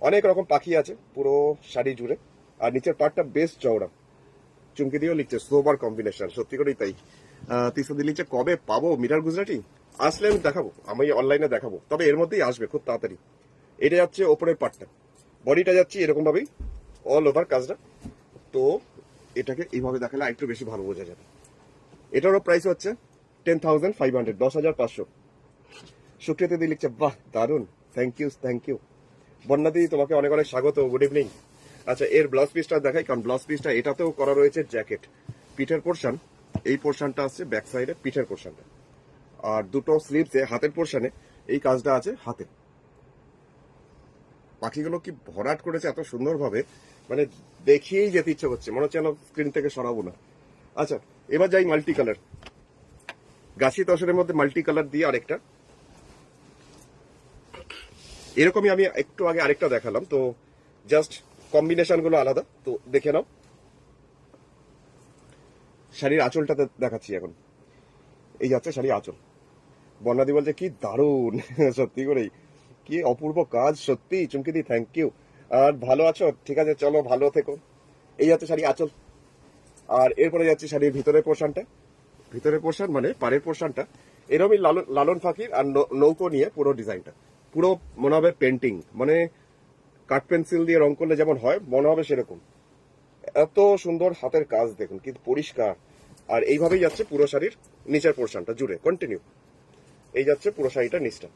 অনেক রকম পাখি আছে পুরো শাড়ি জুড়ে। আর নিচের পাড়টা বেশ চওড়া, চুমকি দিয়েও লিখছে সোবার কম্বিনেশন, সত্যি করেই তাই। তিসদি লিখছে কবে পাবো মিরার গুজরাটি? আসলে আমি দেখাবো, আমি অনলাইনে দেখাবো, তবে এর মধ্যেই আসবে খুব তাড়াতাড়ি। এটা যাচ্ছে ওপরের পার্টটা, বডিটা যাচ্ছে এরকম ভাবেই অল ওভার কাজটা। তো এটাকে এইভাবে দেখালে আরেকটু বেশি ভালো বোঝা যাবে। এটারও প্রাইস হচ্ছে 10,500, 10,500। সুকৃতি দি লিখছে বাহ দারুন, থ্যাংক ইউ থ্যাংক ইউ। বন্যাদি তোমাকে অনেক অনেক স্বাগত, গুড ইভিনিং। আচ্ছা, এর ব্লাউজ পিসটা দেখাই, কারণ ব্লাউজ পিসটা এটাতেও করা রয়েছে জ্যাকেট। পিঠের পোর্শন, এই পোর্শনটা আসছে ব্যাক সাইডে পিঠের পোর্শনটা, আর দুটো স্লিভসে হাতের পোর্শনে এই কাজটা আছে হাতে। পাখিগুলো কি ভরাট করেছে এত সুন্দরভাবে, মানে দেখিয়েই যেতে ইচ্ছে করছে, মনে হচ্ছে যেন স্ক্রিন থেকে সরাবো না। আচ্ছা, এবার যাই মাল্টি কালার, গাছি তসরের মধ্যে মাল্টি কালার দিয়ে আরেকটা। এরকমই আমি একটু আগে আরেকটা দেখালাম, তো জাস্ট কম্বিনেশন গুলো আলাদা, তো দেখে নাও। শাড়ির আঁচলটাতে দেখাচ্ছি এখন। এই যাচ্ছে শাড়ির আঁচল, বন্যাদি বলছে কি দারুণ সত্যি করেই কি অপূর্ব কাজ, সত্যি চুমকিদি থ্যাংক ইউ। আর ভালো আছো? ঠিক আছে, চলো ভালো থেকো। এই যাচ্ছে শাড়ি আঁচল। আর এরপরে যাচ্ছে শাড়ির ভিতরের পোর্শনটা, ভিতরের পোর্শন মানে পাড়ের পোর্শনটা এরকমই লালন ফাঁকির আর নৌকো নিয়ে পুরো ডিজাইনটা, পুরো মনে হবে পেন্টিং, মানে কাঠ পেন্সিল দিয়ে রং করলে যেমন হয় মনে হবে সেরকম। এত সুন্দর হাতের কাজ দেখুন, কিন্তু পরিষ্কার। আর এইভাবেই যাচ্ছে পুরো শাড়ির নিচের পোর্শনটা জুড়ে কন্টিনিউ। এই যাচ্ছে পুরো শাড়িটা নিচটা।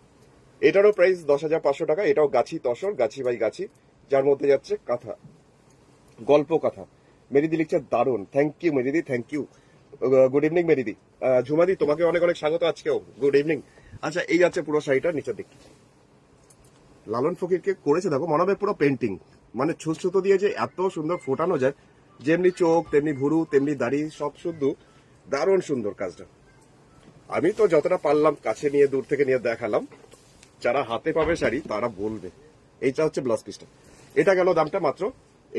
এটারও প্রাইস 10,500 টাকা। এটাও গাছি তসর, গাছি বাই গাছি, যার মধ্যে যাচ্ছে কাঁথা, গল্প কাঁথা। মেরিদি লিখছে দারুন, থ্যাংক ইউ মেরিদি, থ্যাংক ইউ। গুড ইভিনিং মেরিদি। ঝুমাদি তোমাকে অনেক অনেক স্বাগত আজকেও, গুড ইভিনিং। আচ্ছা, এই যাচ্ছে পুরো শাড়িটার নিচের দিক, লালন ফকিরকে করেছে দেখো, মনে হবে পুরো পেন্টিং, মানে ছুঁচ সুতো দিয়ে যে এত সুন্দর ফোটানো যায়, যেমনি চোখ তেমনি ভুরু তেমনি দাড়ি, সব শুদ্ধ দারুণ সুন্দর কাজটা। আমি তো যতটা পারলাম কাছে নিয়ে দূর থেকে নিয়ে দেখালাম, যারা হাতে পাবে শাড়ি তারা বলবে। এইটা হচ্ছে ব্লাউজ পিসটা, এটা গেল দামটা মাত্র।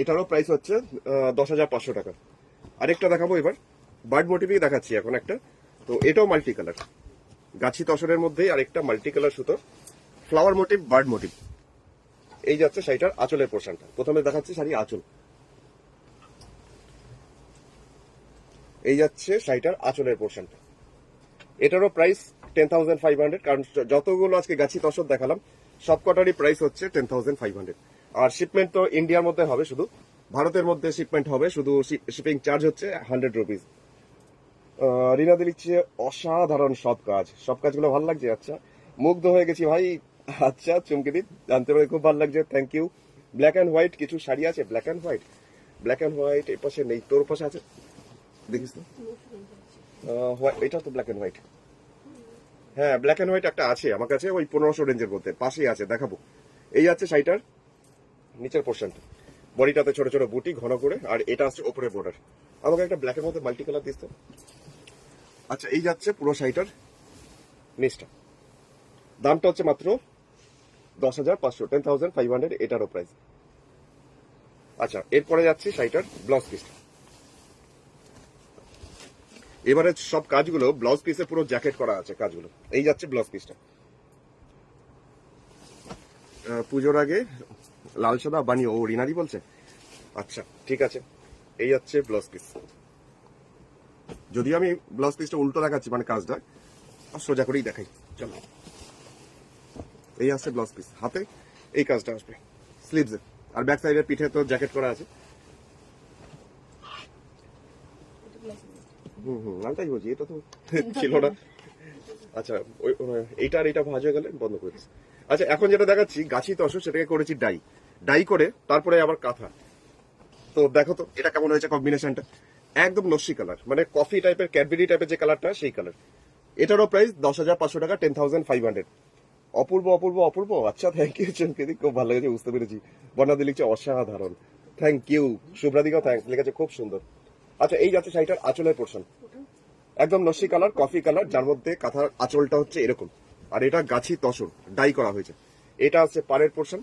এটারও প্রাইস হচ্ছে 10,500 টাকা। আরেকটা দেখাবো এবার, বার্ড মোটিভই দেখাচ্ছি এখন একটা। তো এটাও মাল্টি কালার, গাছি তসরের মধ্যেই আরেকটা মাল্টি কালার সুতো, ফ্লাওয়ার মোটিভ, বার্ড মোটিভ। এই যাচ্ছে শাড়িটার আঁচলের পোর্শনটা, প্রথমে দেখাচ্ছি শাড়ি আঁচল। এই যাচ্ছে শাড়িটার আঁচলের পোর্শনটা। এটারও প্রাইস 10,500, কারণ যতগুলো আজকে গাছি তসর দেখালাম সবকটারই প্রাইস হচ্ছে 10,500। আর শিপমেন্ট তো ইন্ডিয়ার মধ্যে হবে, শুধু ভারতের মধ্যে শিপমেন্ট হবে, শুধু শিপিং চার্জ হচ্ছে 100 রুপিস। রিনাদি লিখছে অসাধারণ সব কাজ, সব কাজগুলো ভালো লাগছে। আচ্ছা, মুগ্ধ হয়ে গেছি ভাই। আচ্ছা চুমকিদি, জানতে পেরে খুব ভালো লাগছে, thank you. Black and white কিছু শাড়ি আছে, black and white, black and white এর পাশে নেই, তোর পাশে আছে দেখিস তো। এটা তো ব্ল্যাক অ্যান্ড হোয়াইট, হ্যাঁ ব্ল্যাক অ্যান্ড হোয়াইট একটা আছে আমার কাছে, ওই 1500 রেঞ্জের মধ্যে, পাশেই আছে, দেখাবো। এই আছে শাড়িটার নিচের পোর্শনটা, বডিটাতে ছোট ছোট বুটি ঘন করে, আর এটা আসছে ওপরে বর্ডার। আমাকে একটা ব্ল্যাকের মধ্যে মাল্টি কালার দিস তো। আচ্ছা, এই যাচ্ছে পুরো শাড়িটার নিচটা, দামটা হচ্ছে মাত্র 10,500, 10,500 এটারও প্রাইস। আচ্ছা, এরপরে যাচ্ছে শাড়িটার ব্লাউজ পিসটা। এবারে সব কাজগুলো ব্লাউজ পিসে পুরো জ্যাকেট করা আছে কাজগুলো। এই যাচ্ছে ব্লাউজ পিসটা। পুজোর আগে লাল সাদা বানিয়ে, ও রিনারি বলছে, আচ্ছা ঠিক আছে। এই যাচ্ছে ব্লাউজ পিস, যদি আমি ব্লাউজ পিসটা উল্টো দেখাচ্ছি মানে কাজটা, সোজা করেই দেখাই, চলো। এই আসছে ব্লাউজ পিস, হাতে এই কাজটা আসবে স্লিভসে, আর ব্যাক সাইডে পিঠে তো জ্যাকেট করা আছে। আমি তাই বলছি, এটা তো ছিল না। আচ্ছা, এইটা আর এইটা ভাজ হয়ে গেলে বন্ধ করে দিচ্ছি। আচ্ছা, এখন যেটা দেখাচ্ছি গাছি তসর, সেটাকে করেছি ডাই, ডাই করে তারপরে আবার কাঁথা। তো দেখো তো এটা কেমন হয়েছে কম্বিনেশনটা, একদম নস্যি কালার, মানে কফি টাইপের, ক্যাডবেরি টাইপের যে কালারটা সেই কালার। এটারও প্রাইস 10,500 টাকা, 10,500। অপূর্ব অপূর্ব অপূর্ব। আচ্ছা, থ্যাংক ইউ চুমকিদি, খুব ভালো লেগেছে, বুঝতে পেরেছি। বর্ণাদি লিখছে অসাধারণ, থ্যাংক ইউ। শুভ্রাদিকা থ্যাংকস লিখেছে, খুব সুন্দর। আচ্ছা, এই যাচ্ছে শাড়িটার আঁচলের পোর্শন, একদম নস্যি কালার, কফি কালার, যার মধ্যে কাঁথার আঁচলটা হচ্ছে এরকম, আর এটা গাছি তসর ডাই করা হয়েছে। এটা হচ্ছে পাড়ের পোর্শন,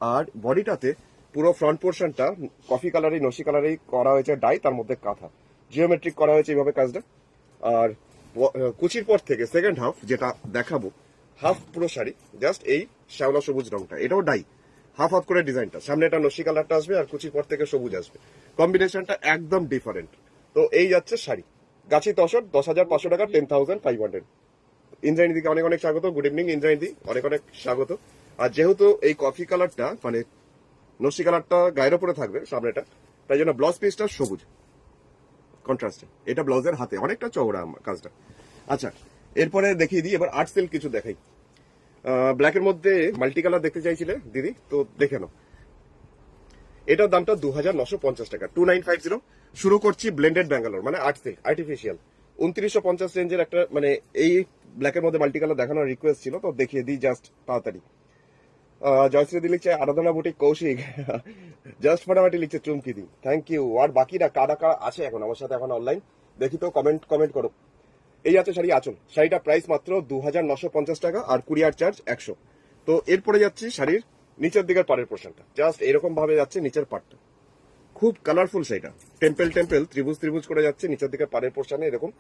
আর বডিটাতে পুরো ফ্রন্ট পোর্শনটা কফি কালারই নস্যি কালারেই করা হয়েছে ডাই, তার মধ্যে কাঁথা জিওমেট্রিক করা হয়েছে এইভাবে কাজটা। আর কুচির পর থেকে সেকেন্ড হাফ যেটা দেখাবো, হাফ পুরো শাড়ি জাস্ট এই শ্যাওলা সবুজ রংটা, এটাও ডাই, হাফ হাফ করে ডিজাইনটা, সামনে এটা নস্যি কালারটা আসবে আর কুচির পর থেকে সবুজ আসবে, কম্বিনেশনটা একদম ডিফারেন্ট। তো এই যাচ্ছে শাড়ি, গাছি তসর, 10,500 টাকা, 10,500। ইন্দ্রাণী দিকে অনেক অনেক স্বাগত, গুড ইভিনিং ইন্দ্রাণী দি, অনেক অনেক স্বাগত। আর যেহেতু এই কফি কালারটা মানে নস্যি কালারটা গায়ের উপরে থাকবে সামনেটা, তাই জন্য ব্লাউজ পিসটা সবুজ কন্ট্রাস্টে, এটা ব্লাউজের হাতে অনেকটা চওড়া কাজটা। আচ্ছা, এরপরে দেখিয়ে দিই, এবার আর্ট সিল্ক কিছু দেখাই। ব্ল্যাকের মধ্যে মাল্টি কালার দেখতে চাইছিলে দিদি, তো দেখে নাও। এটার দামটা 2,950 টাকা, 2950। শুরু করছি ব্লেন্ডেড ব্যাঙ্গালোর, মানে আর্ট সিল্ক আর্টিফিশিয়াল, 2950 রেঞ্জের একটা, মানে এই ব্ল্যাকের মধ্যে মাল্টি কালার দেখানোর রিকোয়েস্ট ছিল, তো দেখিয়ে দিই জাস্ট তাড়াতাড়ি। জয়শ্রী দি লিখছে আরাধনা বুটিক কৌশিক, জাস্ট ফাটাফাটি লিখছে চুমকি দি, থ্যাংক ইউ। আর বাকিরা কারা কারা আছে এখন আমার সাথে এখন অনলাইন, দেখি তো, কমেন্ট করো। এই আছে শাড়ি আঁচল, শাড়িটা প্রাইস মাত্র 2,950 টাকা, আর কুরিয়ার চার্জ 100। তো এরপরে যাচ্ছি শাড়ির নিচের দিকের পাড়ের পোর্শনটা, জাস্ট এরকম ভাবে যাচ্ছে নিচের পাড়টা, খুব কালারফুল শাড়িটা, টেম্পেল টেম্পেল ত্রিভুজ ত্রিভুজ করে যাচ্ছে নিচের দিকে পাড়ের পোর্শনে এরকম।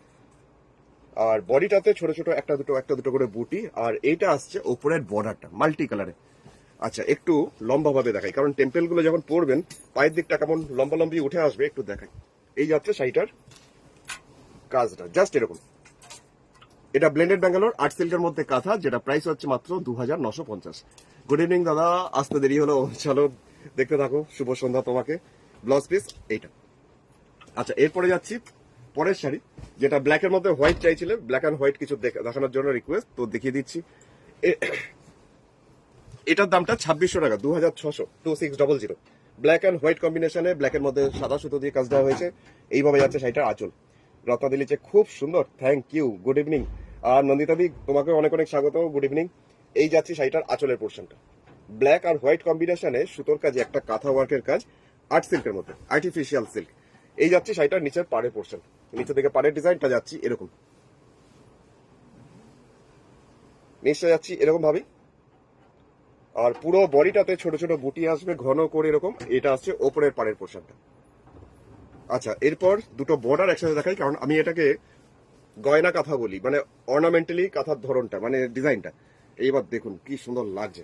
আর বডিটাতে ছোট ছোট একটা দুটো করে বুটি, আর এইটা আসছে ওপরের বর্ডারটা মাল্টি কালারে। আচ্ছা, একটু লম্বা ভাবে দেখাই, কারণ টেম্পেল গুলো যখন পরবেন পায়ের দিকটা কেমন লম্বা লম্বি উঠে আসবে, একটু দেখাই। এই যাচ্ছে শাড়িটার কাজটা, জাস্ট এরকম। এটা ব্লেন্ডেড ব্যাঙ্গালোর আর্ট সিল্কের মধ্যে কাঁথা, যেটা প্রাইস হচ্ছে মাত্র 2,950। গুড ইভিনিং দাদা, আসতে দেরি হলো, চলো দেখতে থাকো, শুভ সন্ধ্যা তোমাকে। ব্লাউজ পিস এইটা। আচ্ছা, এরপরে যাচ্ছি পরের শাড়ি, যেটা ব্ল্যাকের মধ্যে হোয়াইট চাইছিলে, ব্ল্যাক অ্যান্ড হোয়াইট কিছু দেখানোর জন্য রিকোয়েস্ট, তো দেখিয়ে দিচ্ছি। এটার দামটা 2,600 টাকা, 2,600, 2600। ব্ল্যাক অ্যান্ড হোয়াইট কম্বিনেশনে, ব্ল্যাকের মধ্যে সাদা সুতো দিয়ে কাজ দেওয়া হয়েছে, এইভাবে যাচ্ছে শাড়িটার আঁচল। রত্না দিলিছে খুব সুন্দর, থ্যাংক ইউ, গুড ইভিনিং। আর নন্দিতা দি, তোমাকে অনেক অনেক স্বাগত, গুড ইভিনিং। এই যাচ্ছে শাড়িটার আঁচলের পোর্শনটা, ব্ল্যাক আর হোয়াইট কম্বিনেশনে সুতোর কাজে একটা কাঁথা ওয়ার্কের কাজ, আর্ট সিল্কের মধ্যে আর্টিফিশিয়াল সিল্ক। এই যাচ্ছে শাড়িটার নিচের পাড়ের পোর্শন, নিচে থেকে পাড়ের ডিজাইনটা যাচ্ছি এরকম, নিচে যাচ্ছি এরকম ভাবে। আর পুরো বডিটাতে ছোট ছোট বুটি আসবে ঘন করে এরকম, এটা আসছে ওপরের পাড়ের পোর্শনটা। আচ্ছা, এরপর দুটো বর্ডার একসাথে দেখাই, কারণ আমি এটাকে গয়না কাঁথা বলি, মানে অর্নামেন্টালি কাঁথার ধরনটা, মানে ডিজাইনটা। এইবার দেখুন কি সুন্দর লাগছে,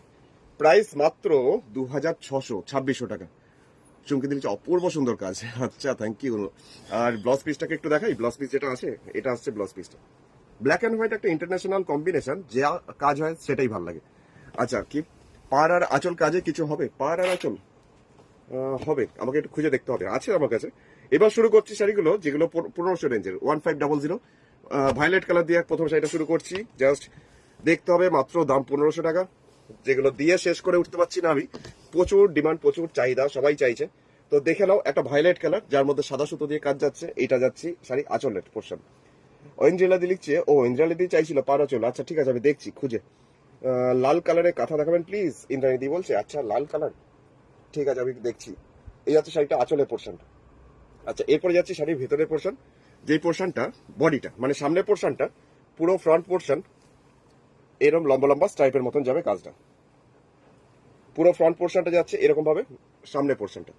প্রাইস মাত্র 2,600, 2,600 টাকা। চুমকি দিচ্ছে অপূর্ব সুন্দর কাজ, আচ্ছা থ্যাংক ইউ। আর ব্লাউজ পিসটাকে একটু দেখাই, ব্লাউজ পিস যেটা আছে, এটা আসছে ব্লাউজ পিসটা, ব্ল্যাক অ্যান্ড হোয়াইট একটা ইন্টারন্যাশনাল কম্বিনেশন, যা কাজ হয় সেটাই ভালো লাগে। আচ্ছা, কি পাড় আর আঁচল কাজে কিছু হবে, পাড় আর আঁচল হবে, আমাকে একটু খুঁজে দেখতে হবে, আছে আমার কাছে। এবার শুরু করছি শাড়িগুলো যেগুলো 1,500 রেঞ্জের, 1,500। ভায়োলেট কালার দিয়ে প্রথম শাড়িটা শুরু করছি, জাস্ট দেখতে হবে, মাত্র দাম 1,500 টাকা। যেগুলো দিয়ে শেষ করে উঠতে পারছি না আমি, প্রচুর ডিমান্ড, প্রচুর চাহিদা, সবাই চাইছে। তো দেখে নাও, একটা ভায়োলেট কালার যার মধ্যে সাদা সুতো দিয়ে কাজ যাচ্ছে, এটা যাচ্ছি শাড়ি আঁচলের পোর্শন। ইন্দ্রালাদি লিখছে, ও ইন্দ্রালাদি চাইছিল পার আঁচল, আচ্ছা ঠিক আছে, আমি দেখছি খুঁজে। লাল কালারের কাঁথা দেখাবেন প্লিজ, ইন্দ্রাণীদি বলছে, আচ্ছা লাল কালার, ঠিক আছে আমি দেখছি। এই যাচ্ছে শাড়িটা আঁচলের পোর্শনটা। আচ্ছা, এরপরে যাচ্ছে শাড়ির ভেতরের পোর্শন, যেই পোর্শনটা বডিটা মানে সামনের পোর্শনটা, পুরো ফ্রন্ট পোর্শন এরকম লম্বা লম্বা স্ট্রাইপের মতন যাবে কাজটা, পুরো ফ্রন্ট পোর্শনটা যাচ্ছে এরকম ভাবে, সামনের পোর্শনটা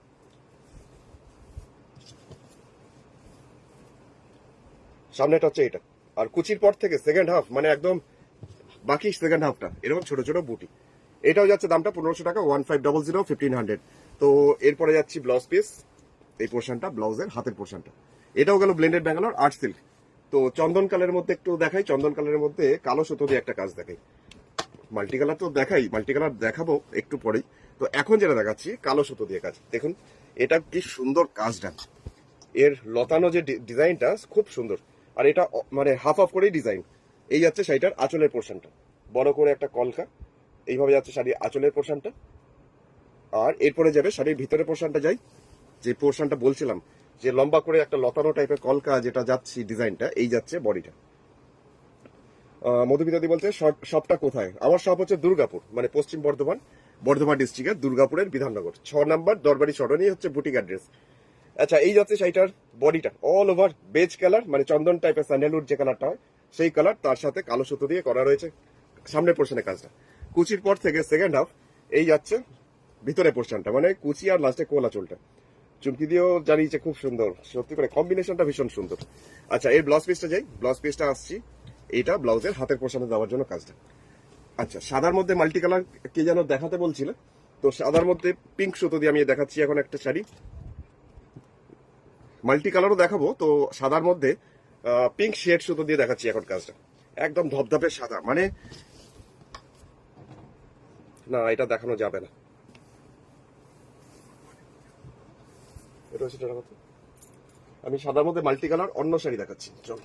সামনেটা হচ্ছে এটা। আর কুচির পর থেকে সেকেন্ড হাফ, মানে একদম বাকি সেকেন্ড হাফটা এরকম ছোট ছোট বুটি। এটাও যাচ্ছে দামটা 1,500 টাকা, 1,500, 1,500। তো এরপরে যাচ্ছি ব্লাউজ পিস, এই পোর্শনটা ব্লাউজের হাতের পোর্শনটা, এটাও গেল ব্লেন্ডেড ব্যাঙ্গালোর আর্ট সিল্ক। তো চন্দন কালারের মধ্যে একটু দেখাই, চন্দন কালারের মধ্যে কালো সুতো দিয়ে একটা কাজ দেখাই। মাল্টি কালার তো দেখাই, মাল্টি কালার দেখাবো একটু পরেই। তো এখন যেটা দেখাচ্ছি কালো সুতো দিয়ে কাজ, দেখুন এটা কি সুন্দর কাজটা, এর লতানো যে ডিজাইনটা খুব সুন্দর। আর এটা মানে হাফ হাফ করেই ডিজাইন। এই যাচ্ছে শাড়িটার আঁচলের পোর্শনটা, বড় করে একটা কলকা, এইভাবে যাচ্ছে শাড়ির আঁচলের পোর্শনটা। আর এরপরে যাবে শাড়ির ভিতরের পোর্শনটা, যাই যে পোর্শনটা বলছিলাম যে লম্বা করে একটা লতানো টাইপের কলকা যেটা যাচ্ছি ডিজাইনটা, এই যাচ্ছে বডিটা। মধুমিতাদি বলছে শপটা কোথায়, আমার শপ হচ্ছে দুর্গাপুর, মানে পশ্চিম বর্ধমান। বর্ধমান ডিস্ট্রিক্টের দুর্গাপুরের বিধাননগর। 6 নম্বর দরবারি সরণি হচ্ছে বুটিক অ্যাড্রেস। আচ্ছা, এই যাচ্ছে শাড়িটার বডিটা অল ওভার বেজ কালার, মানে চন্দন টাইপের স্যান্ডেলউড যে কালারটা হয় সেই কালার, তার সাথে কালো সুতো দিয়ে করা রয়েছে সামনের পোর্শনে কাজটা। কুচির পর থেকে সেকেন্ড হাফ এই যাচ্ছে ভিতরে পোর্শনটা, মানে কুচি আর লাস্টে কোলা চুলটা চুমকি দিয়েও জানিয়েছে, খুব সুন্দর সত্যি করে, কম্বিনেশনটা ভীষণ সুন্দর। আচ্ছা, এর ব্লাউজ পিসটা যাই, ব্লাউজ পিসটা আসছি এইটা ব্লাউজের হাতের পোর্শনে দেওয়ার জন্য কাজটা। আচ্ছা, সাদার মধ্যে মাল্টি কালার কে যেন দেখাতে বলছিল, তো সাদার মধ্যে পিঙ্ক সুতো দিয়ে আমি দেখাচ্ছি এখন একটা শাড়ি। মাল্টি কালারও দেখাবো, তো সাদার মধ্যে পিঙ্ক শেড সুতো দিয়ে দেখাচ্ছি এখন কাজটা। একদম ধপধপে সাদা, মানে না এটা দেখানো যাবে না, এটা সেটা দেখাচ্ছি। আমি সাদার মধ্যে মাল্টি কালার অন্য শাড়ি দেখাচ্ছি, চল।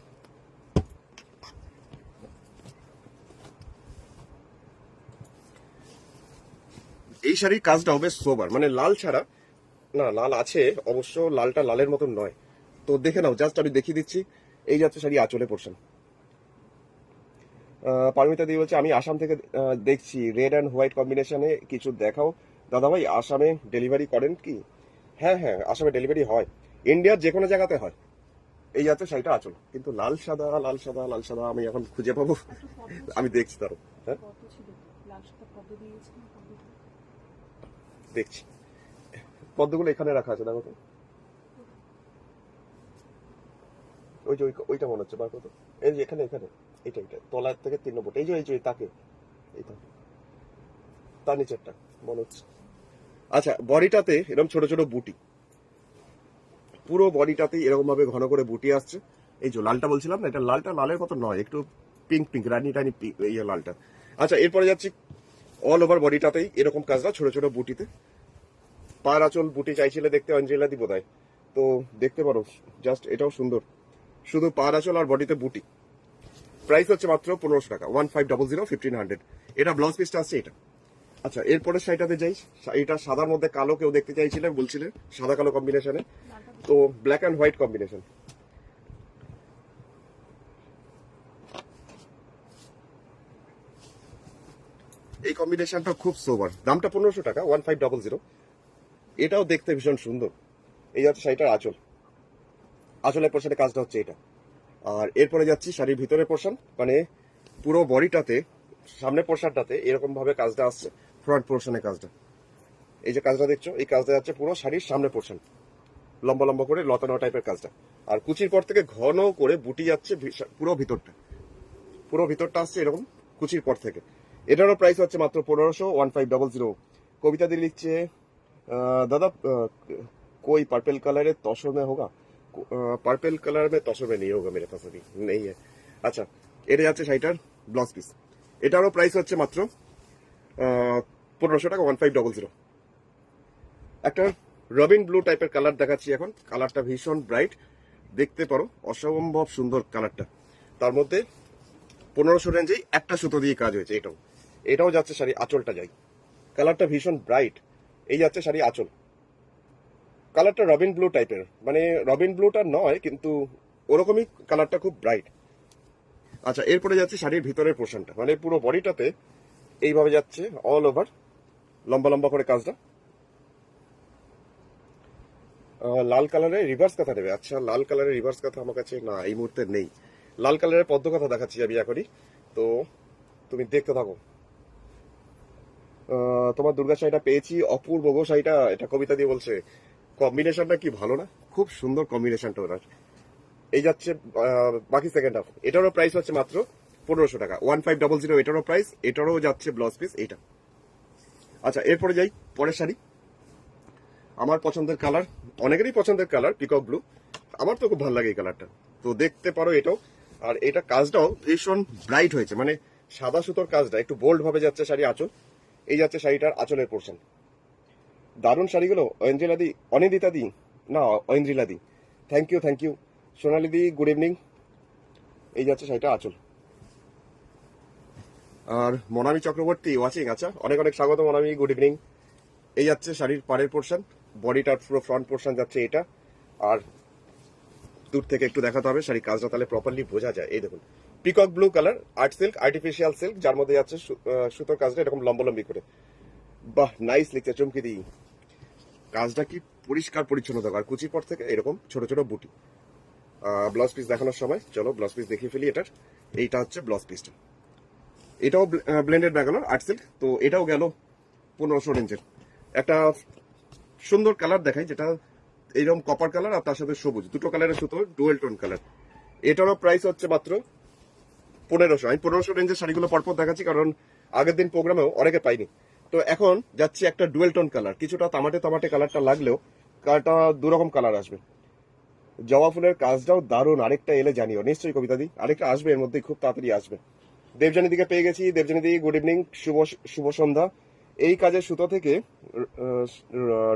এই শাড়ির কাজটা হবে সোবার, মানে লাল ছাড়া, না লাল আছে অবশ্য, লালটা লালের মতন নয়, তো দেখে নাও, জাস্ট আমি দেখিয়ে দিচ্ছি। এই যাচ্ছে শাড়ি আঁচলে পোর্শন। পারমিতা দিয়ে বলছে আমি আসাম থেকে দেখছি, রেড অ্যান্ড হোয়াইট কম্বিনেশনে কিছু দেখাও দাদা ভাই। আসামে ডেলিভারি করেন কি? হ্যাঁ হ্যাঁ, আসামে ডেলিভারি হয়, ইন্ডিয়ার যে কোনো জায়গাতে হয়। এই যাচ্ছে শাড়িটা আঁচল, কিন্তু লাল সাদা লাল সাদা লাল সাদা আমি এখন খুঁজে পাবো, আমি দেখছি তারও। হ্যাঁ দেখছি, পদ্মগুলো এখানে রাখা আছে, দেখো তো। ওই যে ওইটা মনে হচ্ছে, বার কত, এই যে এখানে এখানে, এইটা এইটা তলার থেকে 3 নম্বর, এই যে তাকে, এই তার নিচেরটা মনে হচ্ছে। আচ্ছা, বডিটাতে এরকম ছোট ছোট বুটি, পুরো বডিটাতেই এরকম ভাবে ঘন করে বুটি আসছে। এই যে লালটা বলছিলাম না, এটা লালটা লালের মতো নয়, একটু পিঙ্ক পিঙ্ক রানি টানি ইয়ে লালটা। আচ্ছা, এরপরে যাচ্ছি অল ওভার বডিটাতেই এরকম কাজটা ছোট ছোট বুটিতে। পায়ের আঁচল বুটি চাইছিলে দেখতে, অঞ্জেলা দি বোধহয়, তো দেখতে পারো, জাস্ট এটাও সুন্দর, শুধু পায়ের আঁচল আর বডিতে বুটি। প্রাইস হচ্ছে মাত্র 1500 টাকা, 1500 1500। এটা ব্লাউজ পিসটা আসছে এটা। আচ্ছা, এরপরে শাড়িটাতে যাই, এটা সাদার মধ্যে কালো কেউ দেখতে চাইছিলেন, বলছিলেন সাদা কালো কম্বিনেশনে, তো ব্ল্যাক অ্যান্ড হোয়াইট কম্বিনেশন। এই কম্বিনেশনটা খুব সোবার, দামটা 1500 টাকা, 1500। এটাও দেখতে ভীষণ সুন্দর। এই হচ্ছে শাড়িটার আঁচল, আঁচলের পোর্শনে কাজটা হচ্ছে এটা। আর এরপরে যাচ্ছি শাড়ির ভিতরের পোর্শন, মানে পুরো বডিটাতে সামনের পোর্শনটাতে এরকম ভাবে কাজটা আসছে, ফ্রন্ট পোর্শনে কাজটা। এই যে কাজটা দেখছো, এই কাজটা যাচ্ছে পুরো শাড়ির সামনে পোর্শন, লম্বা লম্বা করে লতানো টাইপের কাজটা। আর কুচির পর থেকে ঘন করে বুটি যাচ্ছে পুরো ভিতরটা, পুরো ভিতরটা আসছে এরকম কুচির পর থেকে। এটারও প্রাইস হচ্ছে মাত্র 1500, 1500। কবিতা দিয়ে লিখছে দাদা कोई पर्पल कलर है तौसर में होगा? पर्पल कलर में तौसर में नहीं होगा मेरे पास, अभी नहीं है। আচ্ছা, এটা যাচ্ছে শাড়িটার ব্লাউজ পিস, এটারও প্রাইস হচ্ছে মাত্র 1500 টাকা, 1500। একটা রবিন ব্লু টাইপের কালার দেখাচ্ছি এখন, কালারটা ভীষণ ব্রাইট, দেখতে পারো অসম্ভব সুন্দর কালারটা। তার মধ্যে 1500 রেঞ্জেই একটা সুতো দিয়ে কাজ হয়েছে। এটাও যাচ্ছে শাড়ি আঁচলটা যাই, কালারটা ভীষণ ব্রাইট। এই যাচ্ছে শাড়ি আঁচল, কালারটা রবিন ব্লু টাইপের, মানে রবিন ব্লুটা নয় কিন্তু ওরকমই কালারটা, খুব ব্রাইট। আচ্ছা, এরপরে যাচ্ছে শাড়ির ভিতরের পোর্শনটা, মানে পুরো বডিটাতে এইভাবে যাচ্ছে অল ওভার লম্বা লম্বা করে কাজটা। লাল কালারের রিভার্স কাঁথা দেবে? আচ্ছা, লাল কালারের রিভার্স কাঁথা আমার কাছে না এই মুহূর্তে নেই। লাল কালারের পদ্ম কাঁথা দেখাচ্ছি আমি এখনই, তো তুমি দেখতে থাকো। তোমার দুর্গা শাড়িটা পেয়েছি, অপূর্ব গো শাড়িটা, এটা কবিতা দিয়ে বলছে। কম্বিনেশনটা কি ভালো না, খুব সুন্দর কম্বিনেশনটা ওনার। এই যাচ্ছে বাকি সেকেন্ড হাফ, এটারও প্রাইস হচ্ছে মাত্র 1500 টাকা, 1500 এটারও প্রাইস। এটারও যাচ্ছে ব্লাউজ পিস এইটা। আচ্ছা, এরপরে যাই পরের শাড়ি, আমার পছন্দের কালার, অনেকেরই পছন্দের কালার পিকক ব্লু, আমার তো খুব ভালো লাগে এই কালারটা, তো দেখতে পারো এটাও। আর এটা কাজটাও ভীষণ ব্রাইট হয়েছে, মানে সাদা সুতোর কাজটা একটু বোল্ড ভাবে যাচ্ছে শাড়ি আঁচল। এই যাচ্ছে শাড়িটার আঁচলের পোর্শন, দারুণ শাড়িগুলো। অঞ্জেলা দি, অনিন্দিতা দি, না ঐন্দ্রিলা দি, থ্যাংক ইউ সোনালি দি, গুড ইভিনিং। এই যাচ্ছে শাড়িটা আঁচল। আর মনামি চক্রবর্তী ওয়াচিং, আচ্ছা অনেক অনেক স্বাগত মনামি, গুড ইভিনিং। এই যাচ্ছে শাড়ির পাড়ের পোর্শন, বডিটার পুরো ফ্রন্ট পোর্শন যাচ্ছে এটা। আর দূর থেকে একটু দেখাতে হবে শাড়ির কাজটা, তাহলে প্রপারলি বোঝা যায়। এই দেখুন, peacock blue colour, art silk, artificial silk, যার মধ্যে যাচ্ছে সুতোর কাজটা এরকম লম্বলম্বি করে। বাহ, নাইস লিখছে চমকে দিই। কাজটা কি পরিষ্কার পরিচ্ছন্ন থাকো, আর কুচির পর থেকে এরকম ছোট ছোট বুটি। ব্লাউজ পিস দেখানোর সময় চলো ব্লাউজ পিস দেখিয়ে ফেলি এটার। এইটা হচ্ছে ব্লাউজ পিসটা, এটাও ব্লেন্ডেড ব্যাঙ্গালোর আর্ট সিল্ক। তো এটাও গেল 1500 রেঞ্জের। একটা সুন্দর কালার দেখাই, যেটা এইরকম কপার কালার আর তার সাথে সবুজ, দুটো কালারের সুতো, ডুয়েল টোন কালার। এটারও প্রাইস হচ্ছে মাত্র 1500। আমি 1500 রেঞ্জের শাড়িগুলো পরপর দেখাচ্ছি কারণ আগের দিন প্রোগ্রামেও অনেকে পাইনি। তো এখন যাচ্ছি একটা ডুয়েল টোন কালার, কিছুটা তামাটে তামাটে কালারটা লাগলেও কালারটা দুরকম কালার আসবে। জবা ফুলের কাজটাও দারুণ, আরেকটা এলে জানিও নিশ্চয়ই কবিতা দি, আরেকটা আসবে এর মধ্যে, খুব তাড়াতাড়ি আসবে। দেবজানী দিকে পেয়ে গেছি। দেবজানী দি গুড ইভিনিং, শুভ শুভ সন্ধ্যা। এই কাজের সুতো থেকে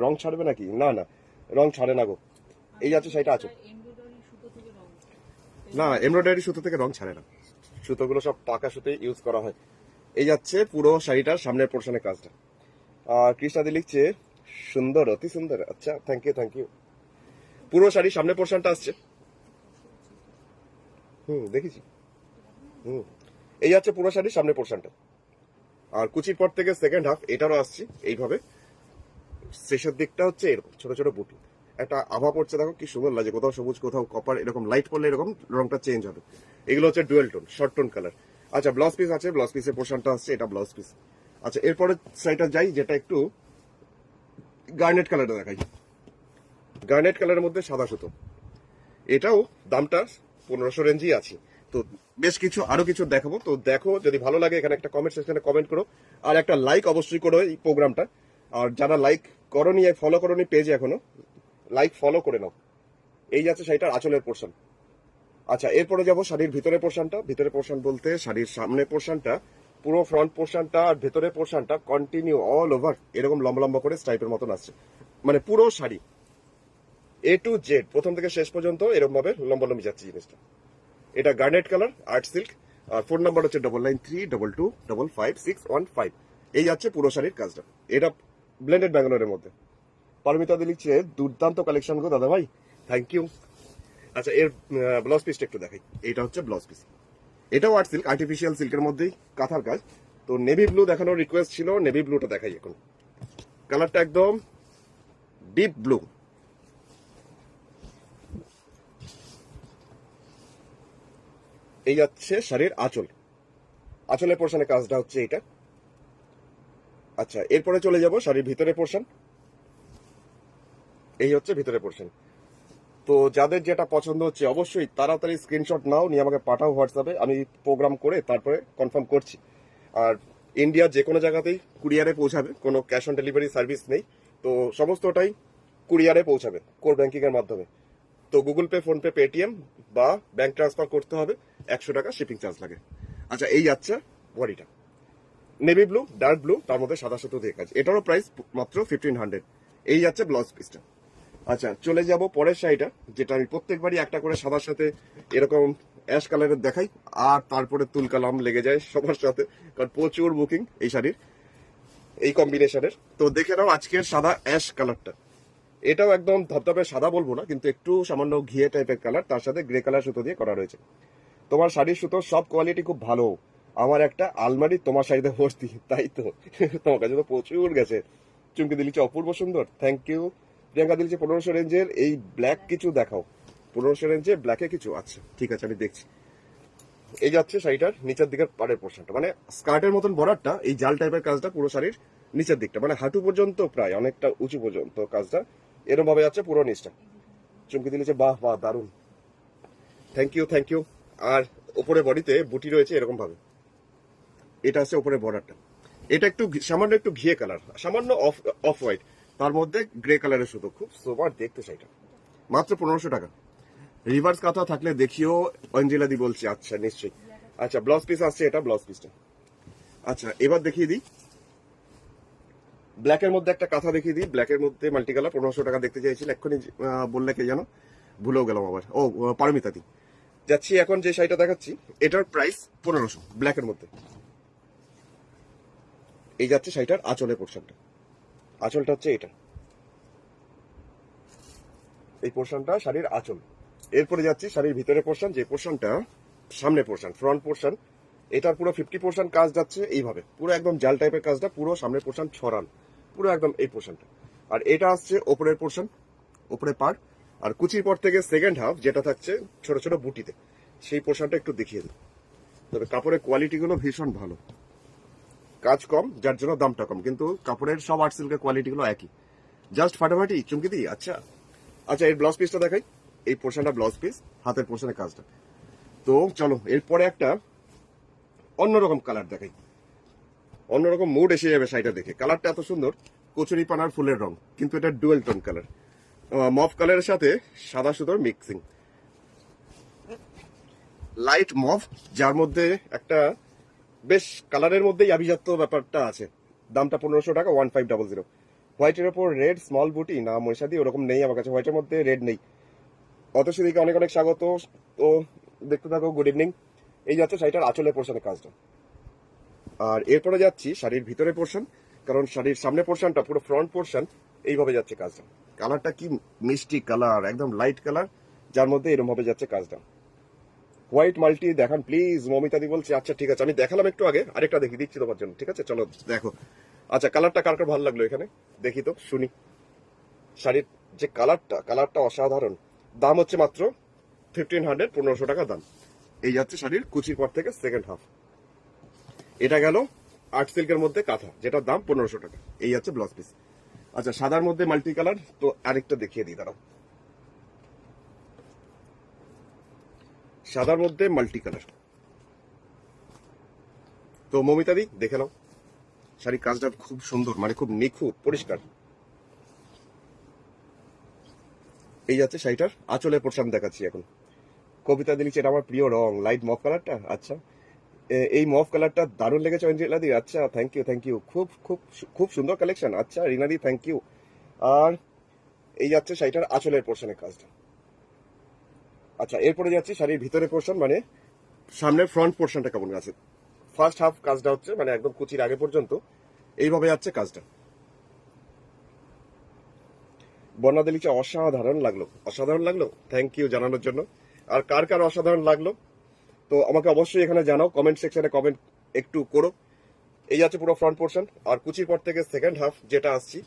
রং ছাড়বে নাকি? না না, রং ছাড়ে না গো। এই যাচ্ছে শাড়িটা আছে, না এমব্রয়ডারি সুতো থেকে রং ছাড়ে না, সুতোগুলো সব পাকা সুতো ইউজ করা হয়। এই যাচ্ছে পুরো শাড়িটার সামনের পোর্শনের কাজটা। আর কৃষ্ণাদি লিখছে সুন্দর, অতি সুন্দর। আচ্ছা, থ্যাংক ইউ থ্যাংক ইউ। পুরো শাড়ির সামনের পোর্শনটা আসছে, দেখেছি। এই যাচ্ছে পুরো শাড়ির সামনের পোর্শনটা। আর কুচির পর থেকে সেকেন্ড হাফ এটারও আসছে এইভাবে। শেষের দিকটা হচ্ছে এরকম ছোট ছোট বুটি, একটা আভা পড়ছে, দেখো কি সুন্দর লাগে, কোথাও সবুজ কোথাও কপার, এরকম লাইট পড়লে এরকম রংটা চেঞ্জ হবে। এগুলো হচ্ছে dual tone, short tone colour. আচ্ছা, ব্লাউজ পিস আছে, ব্লাউজ পিসের পোর্শনটা আসছে, এটা ব্লাউজ পিস। আচ্ছা, এরপরে সাইডটা যাই, যেটা একটু গার্নেট কালারটা দেখাই। গার্নেট কালারের মধ্যে সাদা সুতো, এটাও দামটা 1500 রেঞ্জই আছে। তো বেশ কিছু আরো কিছু দেখাবো, তো দেখো, যদি ভালো লাগে এখানে একটা কমেন্ট সেকশনে কমেন্ট করো, আর একটা লাইক অবশ্যই করো এই প্রোগ্রামটা। আর যারা লাইক করনি, ফলো করনি পেজে এখনো, লাইক ফলো করে নাও। এই যাচ্ছে শাড়িটার আঁচলের পোর্শন। আচ্ছা, এরপরে যাবো শাড়ির ভিতরের পোর্শনটা। ভিতরের পোর্শন বলতে শাড়ির সামনের পোর্শনটা, পুরো ফ্রন্ট পোর্শনটা আর ভেতরের পোর্শনটা কন্টিনিউ অল ওভার এরকম লম্বা লম্বা করে স্ট্রাইপের মতন আসছে, মানে পুরো শাড়ি এ টু জেড প্রথম থেকে শেষ পর্যন্ত এরকম ভাবে লম্বা লম্বি যাচ্ছে জিনিসটা। এটা গার্নেট কালার আর্ট সিল্ক। আর ফোন নাম্বার হচ্ছে 9932225565। এই যাচ্ছে পুরো শাড়ির কাজটা। এটা ব্লেন্ডেড ব্যাঙ্গালোরের মধ্যে। পারমিতা দি লিখছে দুর্দান্ত কালেকশন গো দাদা ভাই, থ্যাংক ইউ। আচ্ছা, এর ব্লাউজ পিসটা একটু দেখাই। এটা হচ্ছে ব্লাউজ পিস, এটাও আর্ট সিল্ক, আর্টিফিশিয়াল সিল্কের মধ্যেই কাঁথার কাজ। তো নেভি ব্লু দেখানোর রিকোয়েস্ট ছিল, নেভি ব্লুটা দেখাই এখন। কালারটা একদম ডিপ ব্লু। এই যাচ্ছে শাড়ির আঁচল, আঁচলের পোর্শনের কাজটা হচ্ছে এটা। আচ্ছা, এরপরে চলে যাব শাড়ির ভিতরে পোর্শন। এই হচ্ছে ভিতরে পোর্শন। তো যাদের যেটা পছন্দ হচ্ছে অবশ্যই তাড়াতাড়ি স্ক্রিনশট নাও, নিয়ে আমাকে পাঠাও হোয়াটসঅ্যাপে, আমি প্রোগ্রাম করে তারপরে কনফার্ম করছি। আর ইন্ডিয়া যে কোনো জায়গাতেই কুরিয়ারে পৌঁছাবে, কোনো ক্যাশ অন ডেলিভারি সার্ভিস নেই। তো সমস্তটাই কুরিয়ারে পৌঁছাবে কোর ব্যাংকিং এর মাধ্যমে। তো গুগল পে, ফোনপে, পেটিএম বা ব্যাংক ট্রান্সফার করতে হবে, 100 টাকা শিপিং চার্জ লাগে। আচ্ছা, এই যাচ্ছে বডিটা, নেভি ব্লু, ডার্ক ব্লু, তার মধ্যে সাদা সুতো দিয়ে কাজ। এটারও প্রাইস মাত্র 1500। এই যাচ্ছে ব্লাউজ পিসটা। আচ্ছা, চলে যাব পরের শাড়িটা, যেটা আমি প্রত্যেকবারই একটা করে সাদার সাথে এরকম অ্যাশ কালারের দেখাই, আর তারপরে তুল কালাম লেগে যায় সবার সাথে, কারণ প্রচুর বুকিং এই শাড়ির এই কম্বিনেশনের। তো দেখে নাও আজকের সাদা অ্যাশ কালারটা। এটাও একদম ধপধপে সাদা বলবো না, কিন্তু একটু সামান্য ঘিয়ে টাইপের কালার, তার সাথে গ্রে কালার সুতো দিয়ে করা রয়েছে। তোমার শাড়ির সুতো সব কোয়ালিটি খুব ভালো, আমার একটা আলমারি তোমার শাড়িতে ভর্তি। তাই তো, তোমার কাছে তো প্রচুর গেছে। চুমকি দিলিছে অপূর্ব সুন্দর, থ্যাংক ইউ। প্রিয়াঙ্কা দিলিছে 1500 রেঞ্জের এই ব্ল্যাক কিছু দেখাও। 1500 রেঞ্জে ব্ল্যাকে কিছু, আচ্ছা ঠিক আছে আমি দেখছি। এই যাচ্ছে শাড়িটার নিচের দিকের পাড়ের পোর্শনটা, মানে স্কার্টের মতন বর্ডারটা, এই জাল টাইপের কাজটা পুরো শাড়ির নিচের দিকটা, মানে হাঁটু পর্যন্ত, প্রায় অনেকটা উঁচু পর্যন্ত কাজটা এরকম ভাবে যাচ্ছে পুরো নিচটা। চুমকি দিলিছে বাহ বাহ, দারুণ, থ্যাংক ইউ থ্যাংক ইউ। আর ওপরে বডিতে বুটি রয়েছে এরকম ভাবে। এটা আছে ওপরে বর্ডারটা, এটা একটু সামান্য একটু ঘিয়ে কালার, সামান্য অফ অফ হোয়াইট, তার মধ্যে গ্রে কালারের সুতো, খুব সোবার দেখতে শাড়িটা। মাত্র 1500 টাকা। রিভার্স কাঁথা থাকলে দেখিও, অঞ্জেলা দি বলছি। আচ্ছা নিশ্চয়ই। আচ্ছা, ব্লাউজ পিস আসছে, এটা ব্লাউজ পিসটা। আচ্ছা, এবার দেখিয়ে দিই ব্ল্যাকের মধ্যে একটা কাঁথা দেখিয়ে দিই। ব্ল্যাকের মধ্যে মাল্টি কালার, 1500 টাকা দেখতে চাইছিল, এক্ষুনি বললে কে জানো, ভুলেও গেলাম আবার। ও, পারমিতা দি। যাচ্ছি এখন যে শাড়িটা দেখাচ্ছি, এটার প্রাইস 1500 ব্ল্যাকের মধ্যে। এই যাচ্ছে শাড়িটার আঁচলের পোর্শনটা, আঁচলটা হচ্ছে এটা, এই পোর্শনটা শাড়ির আঁচল। এরপরে যাচ্ছি শাড়ির ভিতরে পোর্শন, যে পোর্শনটা সামনে পোর্শন, ফ্রন্ট পোর্শন। এটার পুরো 50% কাজ যাচ্ছে এইভাবে, পুরো একদম জাল টাইপের কাজটা, পুরো সামনের পোর্শন ছড়ান, পুরো একদম এই পোর্শনটা। আর এটা আসছে ওপরের পোর্শন, ওপরে পার। আর কুচির পর থেকে সেকেন্ড হাফ যেটা থাকছে ছোট ছোট বুটিতে, সেই পোর্শনটা একটু দেখিয়ে দিই। তবে কাপড়ের কোয়ালিটিগুলো ভীষণ ভালো, কাজ কম যার জন্য দামটা কম, কিন্তু কাপড়ের সব আর্ট সিল্কের কোয়ালিটিগুলো একই, জাস্ট ফাটাফাটি চুমকি দিই। আচ্ছা আচ্ছা, এর ব্লাউজ পিসটা দেখাই। এই পোর্শনটা ব্লাউজ পিস, হাতের পোর্শনের কাজটা। তো চলো এরপরে একটা অন্যরকম কালার দেখাই, অন্যরকম মুড এসে যাবে শাড়িটা দেখে। কালারটা এত সুন্দর, কচুরি পানার ফুলের রং, কিন্তু এটা ডুয়েল টোন কালার, মফ কালারের সাথে সাদা সুতোর মিক্সিং, লাইট মফ, যার মধ্যে একটা বেশ কালারের মধ্যেই আভিজাত্য ব্যাপারটা আছে। দামটা 1500 টাকা, 1500। হোয়াইটের ওপর রেড স্মল বুটি না মহিষাদি ওরকম নেই আমার কাছে, হোয়াইটের মধ্যে রেড নেই। অতসীদিকে অনেক অনেক স্বাগত। তো দেখতে থাকো, গুড ইভিনিং। এই যাচ্ছে শাড়িটার আঁচলের পোর্শনের কাজটা। আর এরপরে যাচ্ছি শাড়ির ভিতরে পোর্শন, কারণ শাড়ির সামনে পোর্শনটা পুরো ফ্রন্ট পোর্শন এইভাবে যাচ্ছে কাজটা। কালারটা কি মিষ্টি কালার, একদম লাইট কালার, যার মধ্যে এরকম ভাবে যাচ্ছে কাজটা। হোয়াইট মাল্টি দেখান প্লিজ, মমিতাদি বলছে। আচ্ছা ঠিক আছে, আমি দেখালাম একটু আগে, আরেকটা দেখিয়ে দিচ্ছি তোমার জন্য, ঠিক আছে? চলো দেখো। আচ্ছা, কালারটা কার কার ভালো লাগলো এখানে দেখি তো, শুনি। শাড়ির যে কালারটা অসাধারণ। দাম হচ্ছে মাত্র 1500, 1500 টাকা দাম। এই যাচ্ছে শাড়ির কুচির পর থেকে সেকেন্ড হাফ। এটা গেল আর্ট সিল্কের মধ্যে কাঁথা, যেটার দাম 1500 টাকা। এই যাচ্ছে ব্লাউজ পিস। আচ্ছা, সাদার মধ্যে মাল্টি কালার, তো আরেকটা দেখিয়ে দিই দাঁড়াও। সাদার মধ্যে মাল্টি কালার, তো মমিতাদি দেখে নাও। শাড়ির কাজটা খুব সুন্দর, মানে খুব নিখুঁত পরিষ্কার। এই যাচ্ছে শাড়িটার আঁচলের পোর্শন দেখাচ্ছি এখন। কবিতা দিলি এটা আমার প্রিয় রং, লাইট মফ কালারটা। আচ্ছা, এই মফ কালারটা দারুণ লেগেছে অঞ্জলিদি। আচ্ছা, থ্যাংক ইউ থ্যাংক ইউ, খুব খুব খুব সুন্দর কালেকশন। আচ্ছা রিনাদি, থ্যাংক ইউ। আর এই যাচ্ছে শাড়িটার আঁচলের পোর্শনের কাজটা। আচ্ছা, এরপরে যাচ্ছি শাড়ির ভিতরে পোর্শন, মানে সামনের ফ্রন্ট পোর্শনটা কেমন আছে। ফার্স্ট হাফ কাজটা হচ্ছে মানে একদম কুচির আগে পর্যন্ত এইভাবে যাচ্ছে কাজটা। বর্ণা দিলিকে অসাধারণ লাগলো, অসাধারণ লাগলো, থ্যাংক ইউ জানানোর জন্য। আর কার কার অসাধারণ লাগলো তো আমাকে অবশ্যই এখানে জানাও, কমেন্ট সেকশনে কমেন্ট একটু করো। এই আছে পুরো ফ্রন্ট পোর্শন। আর কুচির পর থেকে সেকেন্ড হাফ যেটা আসছি,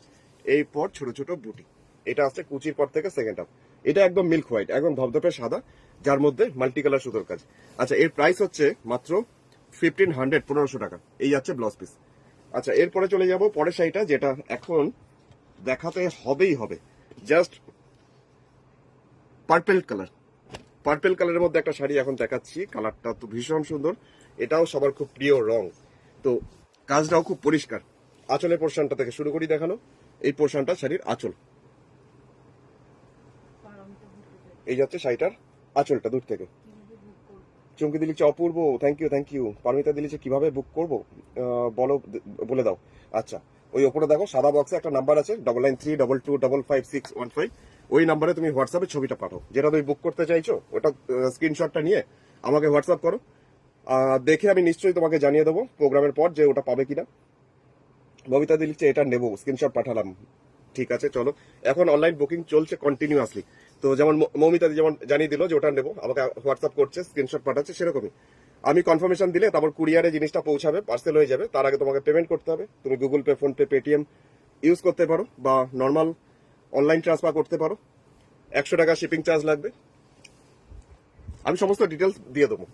এই পর ছোট ছোট বুটি, এটা আসছে কুচির পর থেকে সেকেন্ড হাফ। এটা একদম মিল্ক হোয়াইট, একদম ধপধপে সাদা, যার মধ্যে মাল্টি কালার সুতোর কাজ। আচ্ছা, এর প্রাইস হচ্ছে মাত্র 1500, 1500 টাকা। এই যাচ্ছে ব্লাউজ পিস। আচ্ছা, এরপরে চলে যাব পরের শাড়িটা, যেটা এখন দেখাতে হবেই হবে। জাস্ট পার্পেল কালার, পার্পেল কালারের মধ্যে একটা শাড়ি এখন দেখাচ্ছি। কালারটা তো ভীষণ সুন্দর, এটাও সবার খুব প্রিয় রং। তো কাজটাও খুব পরিষ্কার। আঁচলের পোর্শনটা থেকে শুরু করি দেখানো। এই পোর্শনটা শাড়ির আঁচল। এই যাচ্ছে শাড়িটার আঁচলটা দূর থেকে। চমকে দিলিছে অপূর্ব, thank you thank you. Paromita দিলিছে কিভাবে বুক করবো বলো, বলে দাও। আচ্ছা, ওই ওপরে দেখো সাদা বক্সে একটা নাম্বার আছে, 9932255615। ওই নাম্বারে তুমি হোয়াটসঅ্যাপে ছবিটা পাঠাও, যেটা তুমি বুক করতে চাইছো, ওটা স্ক্রিনশটটা নিয়ে আমাকে হোয়াটসঅ্যাপ করো। দেখে আমি নিশ্চয়ই তোমাকে জানিয়ে দেবো প্রোগ্রামের পর যে ওটা পাবে কিনা। ববিতা দিলিছে এটা নেবো, স্ক্রিনশট পাঠালাম। ঠিক আছে, চলো। এখন অনলাইন বুকিং চলছে কন্টিনিউয়াসলি। তো যেমন মৌমিতাদি যেমন জানিয়ে দিল যে ওটা নেবো, আমাকে হোয়াটসঅ্যাপ করছে, স্ক্রিনশট পাঠাচ্ছে, সেরকমই আমি কনফার্মেশন দিলে তারপর কুরিয়ারে জিনিসটা পৌঁছাবে, পার্সেল হয়ে যাবে। তার আগে তোমাকে পেমেন্ট করতে হবে। তুমি Google Pay, PhonePe, Paytm use করতে পারো, বা নর্মাল অনলাইন ট্রান্সফার করতে পারো। 100 টাকা শিপিং চার্জ লাগবে। আমি সমস্ত ডিটেলস দিয়ে দেবো।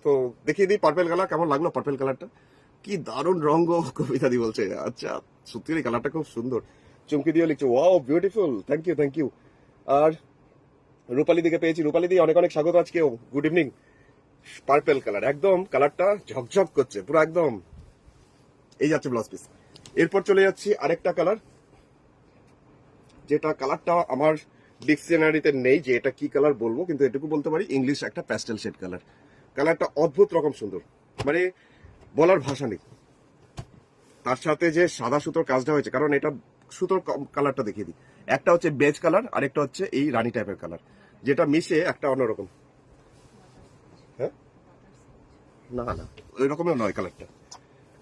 তো দেখিয়ে দিই পার্পেল কালার কেমন লাগলো। পার্পেল কালারটা কি দারুণ রঙ গো, কবিতাদি বলছে। আচ্ছা, সত্যি এই কালারটা খুব সুন্দর। চুমকি দিয়ে লিখছে wow beautiful, thank you thank you. আর রূপালী দিকে পেয়েছি, রূপালী দি অনেক অনেক স্বাগত আজকেও, গুড ইভিনিং। পার্পেল কালার, একদম কালারটা ঝকঝক করছে পুরো একদম। এই যাচ্ছে ব্লাউজ পিস। এরপর চলে যাচ্ছি আরেকটা কালার, যেটা কালারটা আমার ডিকশনারিতে নেই যে এটা কি কালার বলবো, কিন্তু এটুকু বলতে পারি ইংলিশ একটা প্যাস্টেল শেড কালার। কালারটা অদ্ভুত রকম সুন্দর, মানে বলার ভাষা নেই। তার সাথে যে সাদা সুতোর কাজটা হয়েছে, কারণ এটা সুতোর কালারটা দেখিয়ে দিই। একটা হচ্ছে বেজ কালার, আরেকটা হচ্ছে এই রানী টাইপের কালার, যেটা মিশে একটা অন্যরকম। হ্যাঁ, না না, ওই রকমের নয় কালারটা।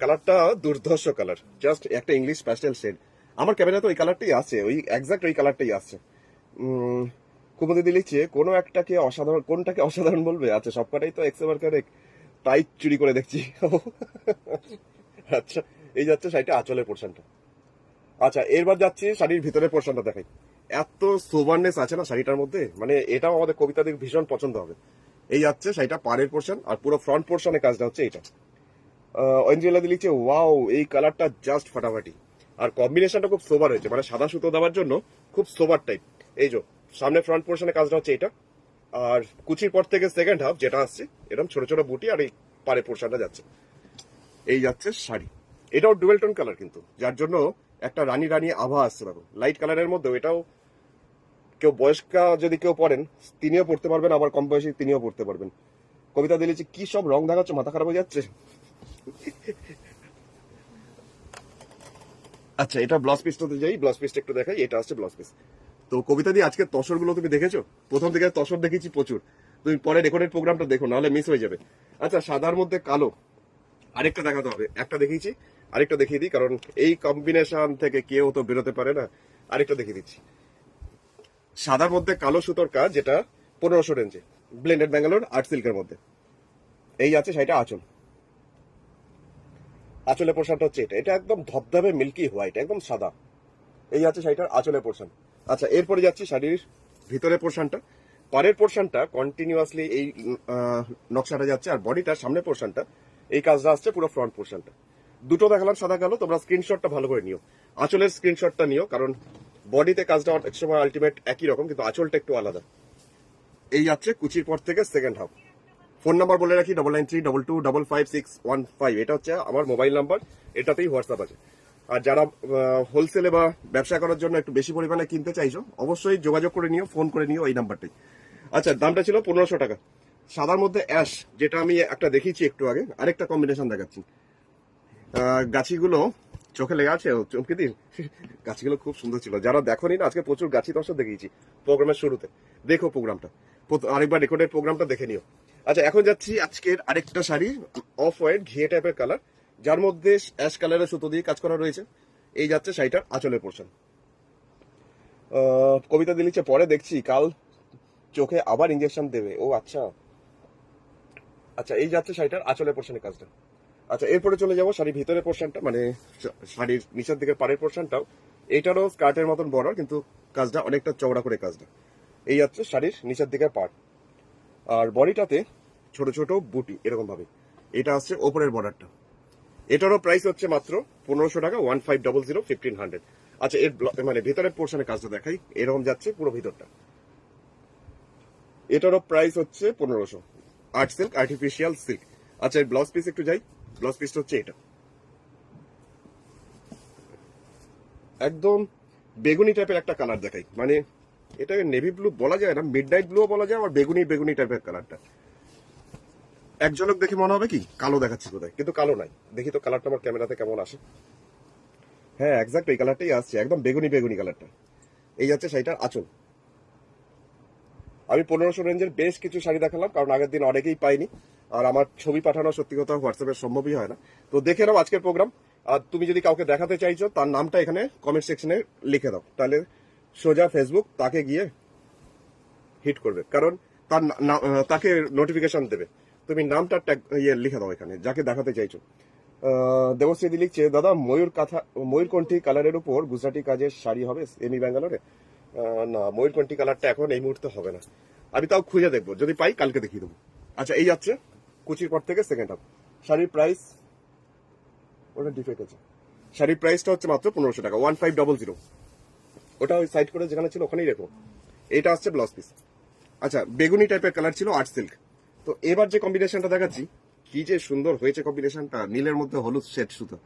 কালারটা দুর্ধর্ষ কালার, জাস্ট একটা ইংলিশ প্যাস্টেল শেড। আমার ক্যামেরা তো ওই কালারটাই আছে, ওই এক্সাক্ট ওই কালারটাই আসছে। কুমুদি দিলিছে কোনো একটাকে অসাধারণ, কোনটাকে অসাধারণ বলবে? আচ্ছা, সবকটাই তো এক্সেবার কারেক্ট। টাইট চুরি করে দেখছি। আচ্ছা, এই যাচ্ছে শাড়িটা আঁচলের পোর্শনটা। আচ্ছা, এরবার যাচ্ছি শাড়ির ভিতরের পোর্শনটা দেখাই। এত সোভারনেস আছে না শাড়িটার মধ্যে, মানে এটাও আমাদের কবিতাদের ভীষণ পছন্দ হবে। এই যাচ্ছে শাড়িটা পাড়ের পোর্শন, আর পুরো ফ্রন্ট পোর্শনের কাজটা হচ্ছে এটা। অঞ্জলা দিলিছে, ওয়াও, এই কালারটা জাস্ট ফাটাফাটি। আর কম্বিনেশনটা খুব সোবার হয়েছে, মানে সাদা সুতো দেওয়ার জন্য খুব সোবার টাইপ। এই যে সামনে ফ্রন্ট পোর্শনের কাজটা হচ্ছে এটা। আর কুচির পর থেকে সেকেন্ড হাফ যেটা আসছে এরকম ছোট ছোট বুটি, আর এই পাড়ের পোর্শনটা যাচ্ছে। এই যাচ্ছে শাড়ি। এটাও ডুয়েল টোন কালার, কিন্তু যার জন্য একটা রানী রানী আভা আসছে দেখো লাইট কালারের মধ্যে। এটাও কেউ বয়স্কা যদি কেউ পড়েন তিনিও পড়তে পারবেন, আবার কম বয়সী তিনিও পড়তে পারবেন। কবিতা দিলেছি, কি সব রং দেখাচ্ছে, মাথা খারাপ হয়ে যাচ্ছে। আচ্ছা, এটা ব্লাউজ পিসটাতে যাই, ব্লাউজ পিসটা একটু দেখাই। এটা হচ্ছে ব্লাউজ পিস। তো কবিতা দিয়ে আজকে তসর গুলো তুমি দেখেছো? প্রথম থেকে তসর দেখেছি প্রচুর। তুমি পরে রেকর্ডেড প্রোগ্রামটা দেখো, নাহলে মিস হয়ে যাবে। আচ্ছা, সাদার মধ্যে কালো আরেকটা দেখাতে হবে। একটা দেখিয়েছি, আরেকটা দেখিয়ে দিই, কারণ এই কম্বিনেশন থেকে কেউ তো বেরোতে পারে না। আরেকটা দেখিয়ে দিচ্ছি। সাদার মধ্যে কালো সুতোর কাজ, যেটা 1500 রেঞ্জে, ব্লেন্ডেড ব্যাঙ্গালোর আর্ট সিল্কের মধ্যে। এই আছে শাড়িটা আঁচল। আঁচলের পোর্শনটা হচ্ছে এটা। এটা একদম ধবধবে মিল্কি হোয়াইট, একদম সাদা। এই আছে শাড়িটার আঁচলের পোর্শন। আচ্ছা, এরপরে যাচ্ছি শাড়ির ভিতরের পোর্শনটা। পাড়ের পোর্শনটা কন্টিনিউয়াসলি এই নকশাটা যাচ্ছে, আর বডিটার সামনের পোর্শনটা এই কাজটা আসছে পুরো ফ্রন্ট পোর্শনটা। দুটো দেখালাম সাদা কালো, তোমরা স্ক্রিনশটটা ভালো করে নিও। আঁচলের স্ক্রিনশটটা নিও, কারণ বডিতে কাজটা অনেক সময় আলটিমেট একই রকম, কিন্তু আঁচলটা একটু আলাদা। এই যাচ্ছে কুচির পর থেকে সেকেন্ড হাফ। ফোন নাম্বার বলে রাখি, 9932255615। এটা হচ্ছে আমার মোবাইল নাম্বার, এটাতেই হোয়াটসঅ্যাপ আছে। আর যারা হোলসেলে বা ব্যবসা করার জন্য একটু বেশি পরিমাণে কিনতে চাইছো, অবশ্যই যোগাযোগ করে নিও, ফোন করে নিও এই নাম্বারটাই। আচ্ছা, দামটা ছিল 1500 টাকা। সাদার মধ্যে অ্যাশ, যেটা আমি একটা দেখিয়েছি একটু আগে, আরেকটা কম্বিনেশন দেখাচ্ছি। গাছিগুলো চোখে লেগে আছে চমকে দিন। গাছিগুলো খুব সুন্দর ছিল। যারা দেখোনি না, আজকে প্রচুর গাছি দর্শক দেখিয়েছি প্রোগ্রামের শুরুতে। দেখো প্রোগ্রামটা, আরেকবার রেকর্ডের প্রোগ্রামটা দেখে নিও। আচ্ছা, এখন যাচ্ছি আজকের আরেকটা শাড়ি, অফ হোয়াইট ঘিয়ে টাইপের কালার, যার মধ্যে অ্যাশ কালারের সুতো দিয়ে কাজ করা রয়েছে। এই যাচ্ছে শাড়িটার আঁচলের পোর্শন। কবিতা দিলিছে, পরে দেখছি কাল চোখে আবার ইঞ্জেকশন দেবে। ও আচ্ছা। আচ্ছা, এই যাচ্ছে শাড়িটার আঁচলের পোর্শনের কাজটা। আচ্ছা, এরপরে চলে যাবো শাড়ির ভিতরের পোর্শনটা, মানে শাড়ির নিচের দিকের পাড়ের পোর্শনটাও। এইটারও স্কার্টের মতন বর্ডার, কিন্তু কাজটা অনেকটা চওড়া করে কাজটা। এই যাচ্ছে শাড়ির নিচের দিকের পার্ট, আর বডিটাতে ছোট ছোট বুটি এরকম ভাবে। এটা আসছে ওপরের বর্ডারটা। এটারও প্রাইস হচ্ছে মাত্র 1500 টাকা, 1500, 1500। আচ্ছা, এর মানে ভিতরের পোর্শনের কাজটা দেখাই। এরকম যাচ্ছে পুরো ভিতরটা। এটারও প্রাইস হচ্ছে 1500। Art silk, artificial silk. আচ্ছা, এর ব্লাউজ পিস একটু যাই। ব্লাউজ পিসটা হচ্ছে এটা, একদম বেগুনি টাইপের একটা কালার দেখাই। মানে এটাকে নেভি ব্লু বলা যায় না, মিড নাইট ব্লু বলা যায়, আবার বেগুনি বেগুনি টাইপের কালারটা। এক ঝলক দেখে মনে হবে কি কালো দেখাচ্ছি কোথায়, কিন্তু কালো নাই। দেখি তো কালারটা আমার ক্যামেরাতে কেমন আসে। হ্যাঁ, এক্সাক্ট এই কালারটাই আসছে, একদম বেগুনি বেগুনি কালারটা। এই যাচ্ছে শাড়িটার আঁচল। আমি 1500 রেঞ্জের বেশ কিছু শাড়ি দেখালাম, কারণ আগের দিন অনেকেই পাইনি, আর আমার ছবি পাঠানো সত্যি কথা হোয়াটসঅ্যাপে সম্ভবই হয় না। তো দেখে নাও আজকের প্রোগ্রাম। আর তুমি যদি কাউকে দেখাতে চাইছো, তার নামটা এখানে কমেন্ট সেকশনে লিখে দাও, তাহলে সোজা ফেসবুক তাকে গিয়ে হিট করবে, কারণ তার তাকে নোটিফিকেশন দেবে। তুমি নামটা লিখে দাও এখানে, যাকে দেখাতে চাইছো। দেবশ্রী লিখছে, দাদা ময়ূরকণ্ঠী কালারের উপর গুজরাটি কাজের শাড়ি হবে এমি ব্যাঙ্গালোরে? না, ময়ূরকণ্ঠী কালারটা এখন এই মুহূর্তে হবে না। আমি তাও খুঁজে দেখবো, যদি পাই কালকে দেখিয়ে দেবো। আচ্ছা, এই যাচ্ছে কুচির পর থেকে সেকেন্ড হাফ। শাড়ির প্রাইস, ওটা ডিফেক্ট আছে। শাড়ির প্রাইসটা হচ্ছে মাত্র 1500 টাকা, 1500। ওটা ওই সাইড করে যেখানে ছিল ওখানেই রেখো। এটা আসছে ব্লাউজ পিস। আচ্ছা, বেগুনি টাইপের কালার ছিল, আর্ট সিল্ক। তো এবার যে কম্বিনেশনটা দেখাচ্ছি, কি যে সুন্দর হয়েছে কম্বিনেশনটা, নীলের মধ্যে হলুদ শেড সুতো।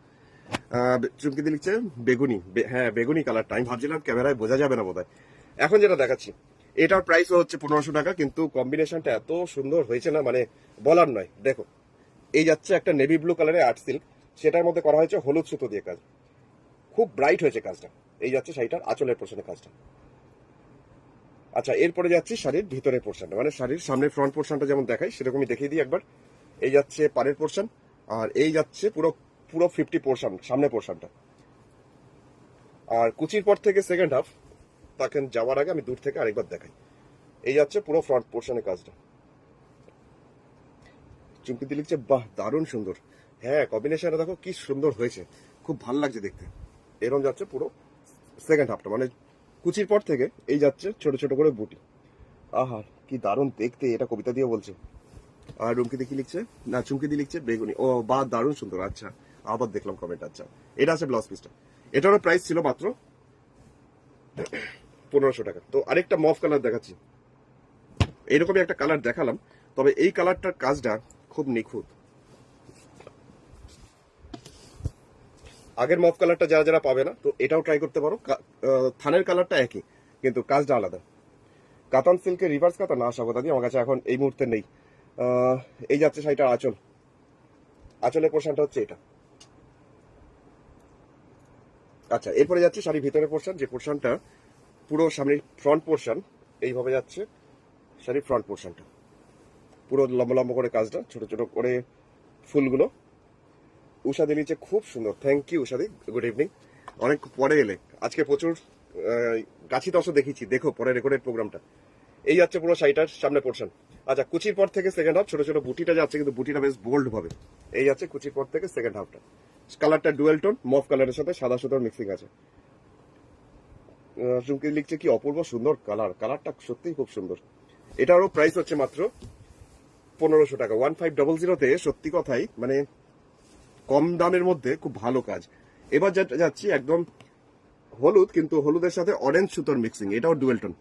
চুমকি দিয়ে লিখছে বেগুনি, হ্যাঁ বেগুনি কালারটা। আমি ভাবছিলাম ক্যামেরায় বোঝা যাবে না বোধহয়। এখন যেটা দেখাচ্ছি, এটার প্রাইস হচ্ছে 1500 টাকা, কিন্তু কম্বিনেশনটা এত সুন্দর হয়েছে না, মানে বলার নয়। দেখো, এই যাচ্ছে একটা নেভি ব্লু কালারের আর্ট সিল্ক, সেটার মধ্যে করা হয়েছে হলুদ সুতো দিয়ে কাজ। খুব ব্রাইট হয়েছে কাজটা। এই যাচ্ছে শাড়িটার আঁচলের পোর্শনের কাজটা। আচ্ছা, এরপরে যাচ্ছি শাড়ির ভিতরের পোর্শনটা, মানে শাড়ির সামনে ফ্রন্ট পোর্শনটা যেমন দেখাই সেরকমই দেখিয়ে দিই একবার। এই যাচ্ছে পাড়ের পোর্শন, আর এই যাচ্ছে পুরো পুরো 50 পোর্শন সামনে পোর্শনটা। আর কুচির পর থেকে সেকেন্ড হাফ, তাকে যাওয়ার আগে আমি দূর থেকে আরেকবার দেখাই। এই যাচ্ছে পুরো ফ্রন্ট পোর্শনের কাজটা। চুমকিতে লিখছে বাহ দারুণ সুন্দর। হ্যাঁ, কম্বিনেশনটা দেখো কি সুন্দর হয়েছে, খুব ভালো লাগছে দেখতে। এরকম যাচ্ছে পুরো সেকেন্ড হাফটা, মানে কুচির পর থেকে এই যাচ্ছে ছোট ছোট করে বুটি। আহা কি দারুণ দেখতে, এটা কবিতা দিয়ে বলছে। আর রুমকিতে কি লিখছে, না চুমকিতে লিখছে বেগুনি। ও বা দারুণ সুন্দর। আচ্ছা, আবার দেখলাম কমেন্ট। আচ্ছা, এটা আছে ব্লাউজ পিসটা। এটারও প্রাইস ছিল মাত্র 1500 টাকা। তো আরেকটা মফ কালার দেখাচ্ছি। এইরকমই একটা কালার দেখালাম, তবে এই কালারটার কাজটা খুব নিখুঁত। আগের মফ কালারটা যারা যারা পাবে না, তো এটাও ট্রাই করতে পারো। থানের কালারটা একই, কিন্তু কাজটা আলাদা। কাতান সিল্কের রিভার্স কাতান না আশা কথা দিয়ে আমার কাছে এখন এই মুহূর্তে নেই। এই যাচ্ছে শাড়িটার আঁচল। আঁচলের পোর্শনটা হচ্ছে এটা। আচ্ছা, এরপরে যাচ্ছে শাড়ির ভিতরের পোর্শন, যে পোর্শনটা পুরো সামনের ফ্রন্ট পোর্শন। এইভাবে যাচ্ছে শাড়ির ফ্রন্ট পোর্শনটা, পুরো লম্বা লম্বা করে কাজটা, ছোট ছোট করে ফুলগুলো। উষাদি নিচে খুব সুন্দর। থ্যাংক ইউ উষাদি, গুড ইভিনিং। অনেক পরে এলে, আজকে প্রচুর গাছি তসও দেখিয়েছি, দেখো পরে রেকর্ডেড প্রোগ্রামটা। এই যাচ্ছে পুরো শাড়িটার সামনে পোর্শন। আচ্ছা, কুচির পর থেকে সেকেন্ড হাফ ছোট ছোট বুটিটা যাচ্ছে, কিন্তু বুটিটা বেশ বোল্ড ভাবে। এই যাচ্ছে কুচির পর থেকে সেকেন্ড হাফটা। কালারটা ডুয়েল টোন, মফ কালারের সাথে সাদা সুতোর মিক্সিং আছে। চুমকি লিখছে কি অপূর্ব সুন্দর কালার, কালারটা সত্যিই খুব সুন্দর। এটারও প্রাইস হচ্ছে মাত্র 1500 টাকা। 1500-তে সত্যি কথাই মানে কম দামের মধ্যে খুব ভালো কাজ। এবার যাচ্ছি একদম হলুদ, কিন্তু হলুদের সাথে অরেঞ্জ সুতোর মিক্সিং। এটাও ডুয়েল টোন।